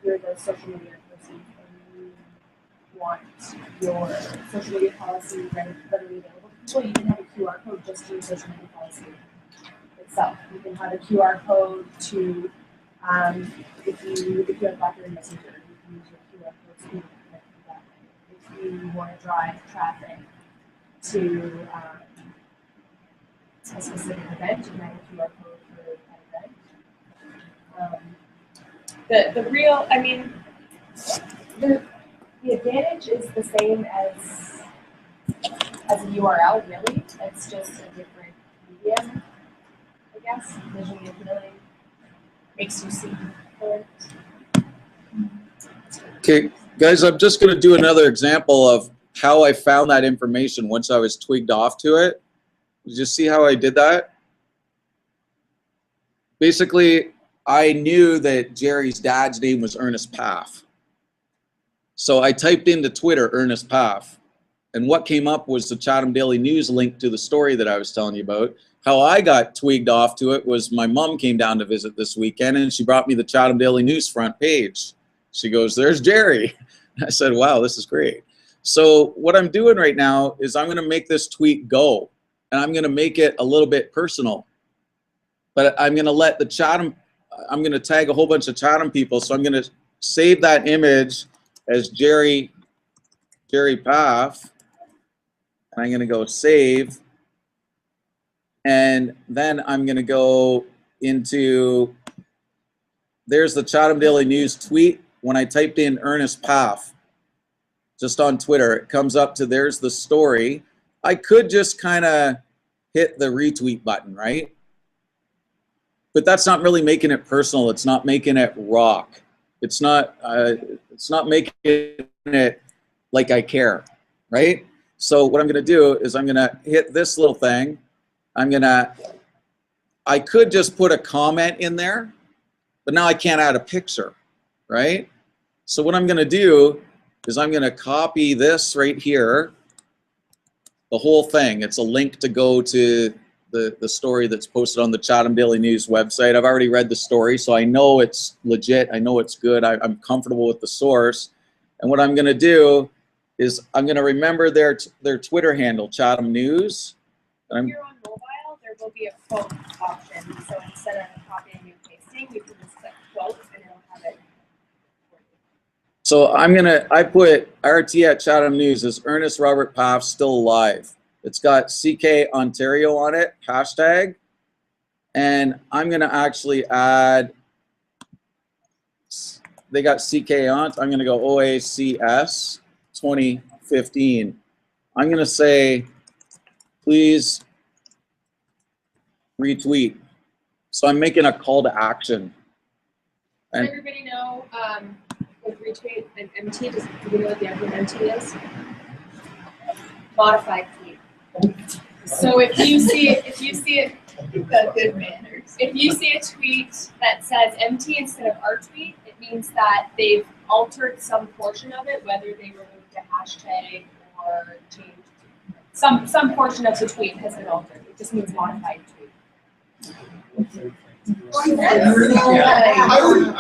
you're the social media person and you want your social media policy readily available to people, you can have a QR code just to your social media policy itself. You can have a QR code to, if you have BlackBerry Messenger, you can use your QR code to connect with that. If you want to drive traffic to a specific event, you can have a QR code for that event. The real, I mean, the advantage is the same as a URL, really. It's just a different medium, I guess. Visually appealing, makes you see it. Okay, guys, I'm just going to do another example of how I found that information once I was twigged off to it. Did you see how I did that? Basically, I knew that Jerry's dad's name was Ernest Paff. So I typed into Twitter, Ernest Paff. And what came up was the Chatham Daily News link to the story that I was telling you about. How I got twigged off to it was my mom came down to visit this weekend and she brought me the Chatham Daily News front page. She goes, there's Jerry. I said, wow, this is great. So what I'm doing right now is I'm going to make this tweet go. And I'm going to make it a little bit personal. But I'm going to let the Chatham, I'm going to tag a whole bunch of Chatham people. So I'm going to save that image as Jerry Paff. And I'm going to go save. And then I'm going to go into, there's the Chatham Daily News tweet. When I typed in Ernest Paff, just on Twitter, it comes up to there's the story. I could just kind of hit the retweet button, right? But that's not really making it personal. It's not making it rock. It's not making it like I care, right? So what I'm going to do is I'm going to hit this little thing. I could just put a comment in there, but now I can't add a picture, right? So what I'm going to do is I'm going to copy this right here, the whole thing. It's a link to go to the story that's posted on the Chatham Daily News website. I've already read the story, so I know it's legit. I know it's good. I'm comfortable with the source. And what I'm going to do is I'm going to remember their Twitter handle, Chatham News. If you're on mobile, there will be a quote option. So instead of copying and pasting, you can just click quote and it'll have it. So I put RT at Chatham News. Is Ernest Robert Paff still alive? It's got CK Ontario on it, hashtag. And I'm going to actually add they got CK on. I'm going to go OACS 2015. I'm going to say, please retweet. So I'm making a call to action. Does And everybody know, with retweet and MT, do you know what the acronym MT is? Modified tweet. So if you see it, if you see a tweet that says MT instead of our tweet, it means that they've altered some portion of it, whether they removed a hashtag or changed some portion of the tweet has been altered. It just means modified tweet.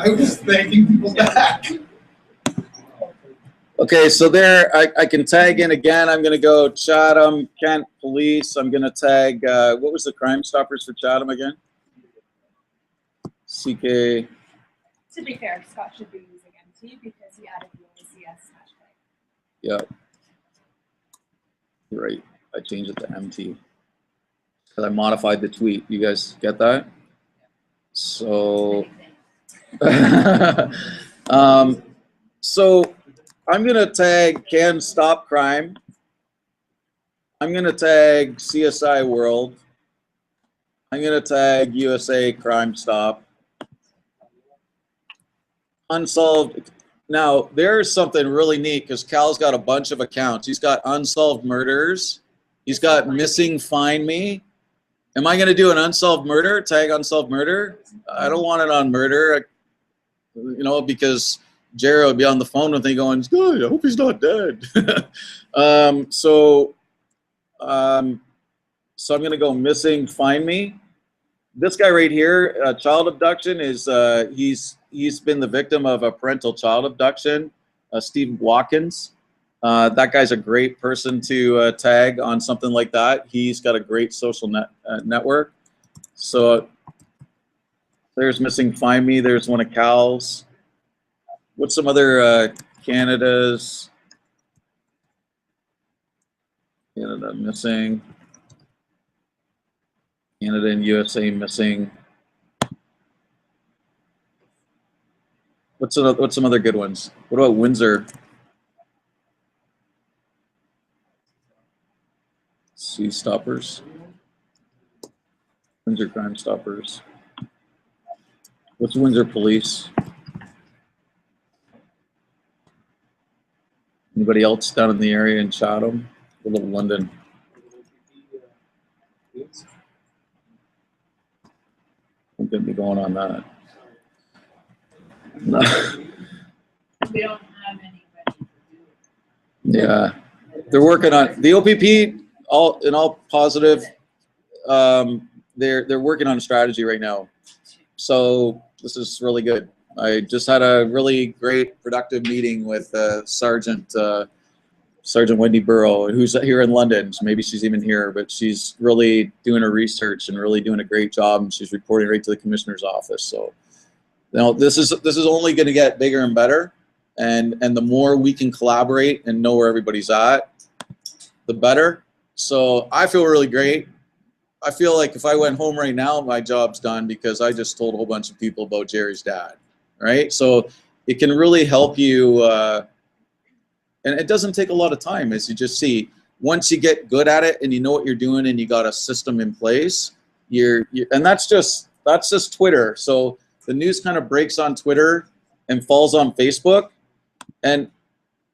I was thanking people back. okay, so there, I can tag in again. I'm going to go Chatham, Kent Police. I'm going to tag, what was the Crime Stoppers for Chatham again? CK. To be fair, Scott should be using MT because he added the OCS hashtag. Yeah. Right. I changed it to MT. Because I modified the tweet. You guys get that? So, so I'm going to tag Can Stop Crime. I'm going to tag CSI World. I'm going to tag USA Crime Stop. Unsolved. Now, there's something really neat because Cal's got a bunch of accounts. He's got Unsolved Murders. He's got Missing Find Me. Am I going to do an unsolved murder? Tag unsolved murder? I don't want it on murder, you know, because Jerry would be on the phone with me going, "Good, I hope he's not dead." So I'm going to go Missing Find Me. This guy right here, child abduction, is he's been the victim of a parental child abduction. Steve Watkins. That guy's a great person to tag on something like that. He's got a great social network. So there's Missing Find Me. There's one of Cal's. What's some other Canada's? Canada missing. Canada and USA missing. What's some other good ones? What about Windsor? Sea Stoppers. Windsor Crime Stoppers. What's Windsor Police? Anybody else down in the area in Chatham? A little London. I'm gonna be going on that. No. We don't have anybody to do it. Yeah, they're working on the OPP. All positive. They're working on a strategy right now. So this is really good. I just had a really great productive meeting with Sergeant Wendy Burrow, who's here in London. So maybe she's even here, but she's really doing her research and really doing a great job. And she's reporting right to the commissioner's office. So, you know, this is only going to get bigger and better. And the more we can collaborate and know where everybody's at, the better. So I feel really great. I feel like if I went home right now, my job's done because I just told a whole bunch of people about Jerry's dad, right? So it can really help you, and it doesn't take a lot of time, as you just see. Once you get good at it and you know what you're doing and you got a system in place, and that's just Twitter. So the news kind of breaks on Twitter and falls on Facebook. And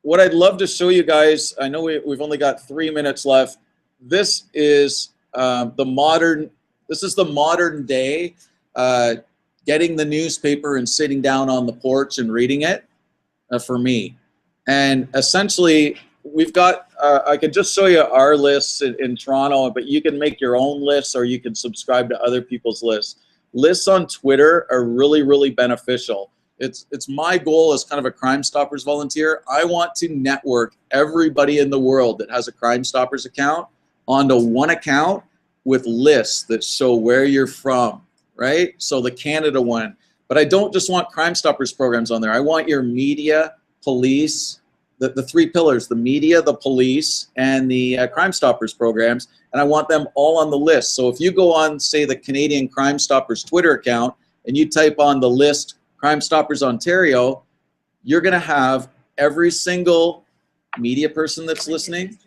what I'd love to show you guys, I know we've only got 3 minutes left. This is the modern day getting the newspaper and sitting down on the porch and reading it for me. And essentially, we've got, I could just show you our lists in Toronto, but you can make your own lists or you can subscribe to other people's lists. Lists on Twitter are really, really beneficial. It's my goal as kind of a Crime Stoppers volunteer. I want to network everybody in the world that has a Crime Stoppers account onto one account with lists that show where you're from, right? So the Canada one. But I don't just want Crime Stoppers programs on there. I want your media, police, the three pillars, the media, the police, and the Crime Stoppers programs, and I want them all on the list. So if you go on, say, the Canadian Crime Stoppers Twitter account, and you type on the list Crime Stoppers Ontario, you're going to have every single media person that's listening.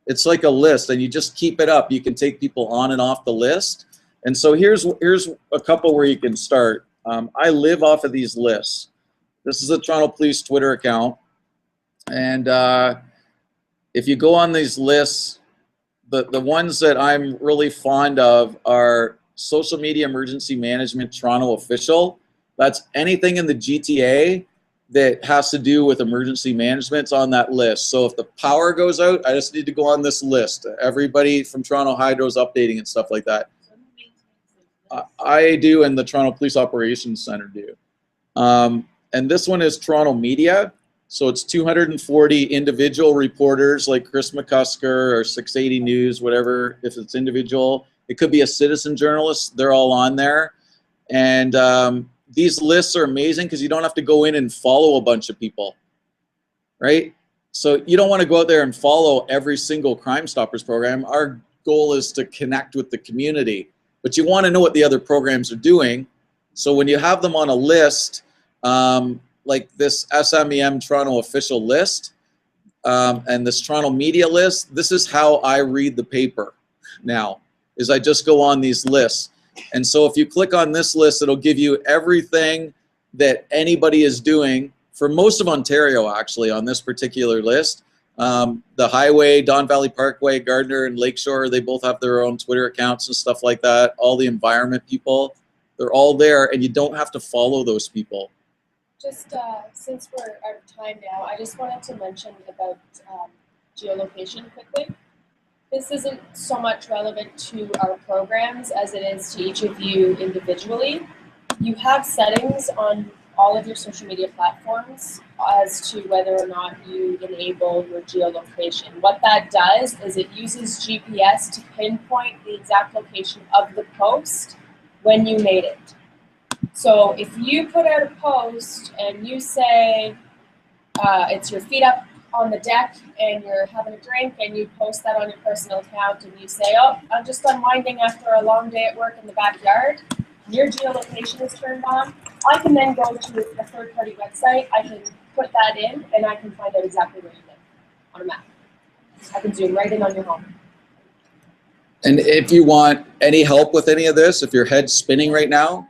It's like a list, and you just keep it up. You can take people on and off the list. And so here's a couple where you can start. I live off of these lists. This is a Toronto Police Twitter account. And if you go on these lists, the ones that I'm really fond of are Social Media Emergency Management Toronto Official. That's anything in the GTA that has to do with emergency management on that list. So if the power goes out, I just need to go on this list. Everybody from Toronto Hydro is updating and stuff like that. I do, and the Toronto Police Operations Center do. And this one is Toronto Media. So it's 240 individual reporters like Chris McCusker or 680 News, whatever, if it's individual. It could be a citizen journalist. They're all on there. And these lists are amazing because you don't have to go in and follow a bunch of people, right? So you don't want to go out there and follow every single Crime Stoppers program. Our goal is to connect with the community, but you want to know what the other programs are doing. So when you have them on a list, like this SMEM Toronto official list and this Toronto media list, this is how I read the paper now, is I just go on these lists. And so if you click on this list, it'll give you everything that anybody is doing for most of Ontario, actually, on this particular list. The Highway, Don Valley Parkway, Gardner, and Lakeshore, they both have their own Twitter accounts and stuff like that. All the environment people, they're all there, and you don't have to follow those people. Just since we're out of time now, I just wanted to mention about geolocation quickly. This isn't so much relevant to our programs as it is to each of you individually. You have settings on all of your social media platforms as to whether or not you enable your geolocation. What that does is it uses GPS to pinpoint the exact location of the post when you made it. So if you put out a post and you say it's your feet up on the deck and you're having a drink and you post that on your personal account and you say, oh, I'm just unwinding after a long day at work in the backyard, your geolocation is turned on, I can then go to a third-party website, I can put that in, and I can find out exactly where you live on a map. I can zoom right in on your home. And if you want any help with any of this, if your head's spinning right now,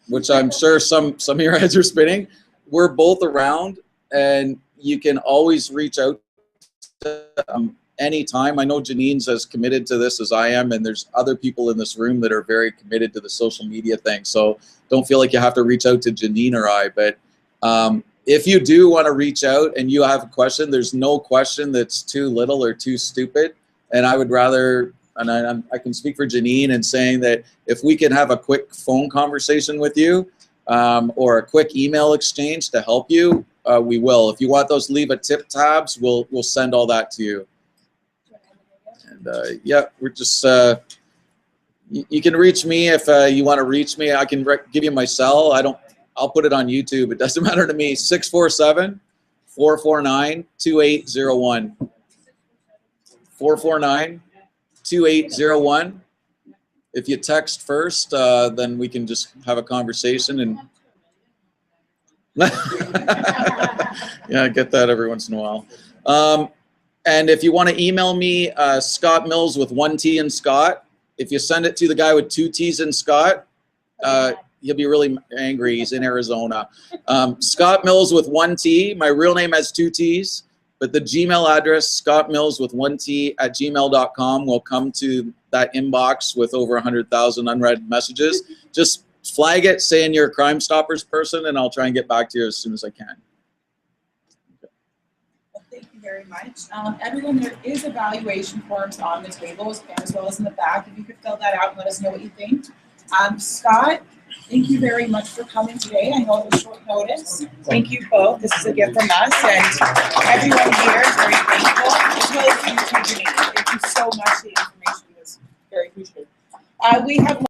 which I'm sure some of your heads are spinning, we're both around, and you can always reach out to anytime. I know Janine's as committed to this as I am, and there's other people in this room that are very committed to the social media thing. So don't feel like you have to reach out to Janine or I, but if you do want to reach out and you have a question, there's no question that's too little or too stupid. And I would rather, and I can speak for Janine in saying that if we can have a quick phone conversation with you or a quick email exchange to help you, we will. If you want those leave a tip tabs, we'll send all that to you. And yeah, we're just, you can reach me if you want to reach me. I can give you my cell. I'll put it on YouTube. It doesn't matter to me. 647-449-2801. 449-2801. If you text first, then we can just have a conversation and yeah, I get that every once in a while. And if you want to email me, Scott Mills with 1 T in Scott. If you send it to the guy with 2 T's in Scott, he'll be really angry. He's in Arizona. Scott Mills with 1 T. My real name has 2 T's, but the Gmail address, scottmills with 1 T at gmail.com, will come to that inbox with over 100,000 unread messages. Just flag it saying you're a Crime Stoppers person, and I'll try and get back to you as soon as I can. Thank you very much. Everyone, there is evaluation forms on the tables as well as in the back. If you could fill that out and let us know what you think. Scott, thank you very much for coming today. I know it was short notice. Thank you both. This is a gift from us, and everyone here is very thankful. As well as you, Janine. Thank you so much. The information was very appreciated. We have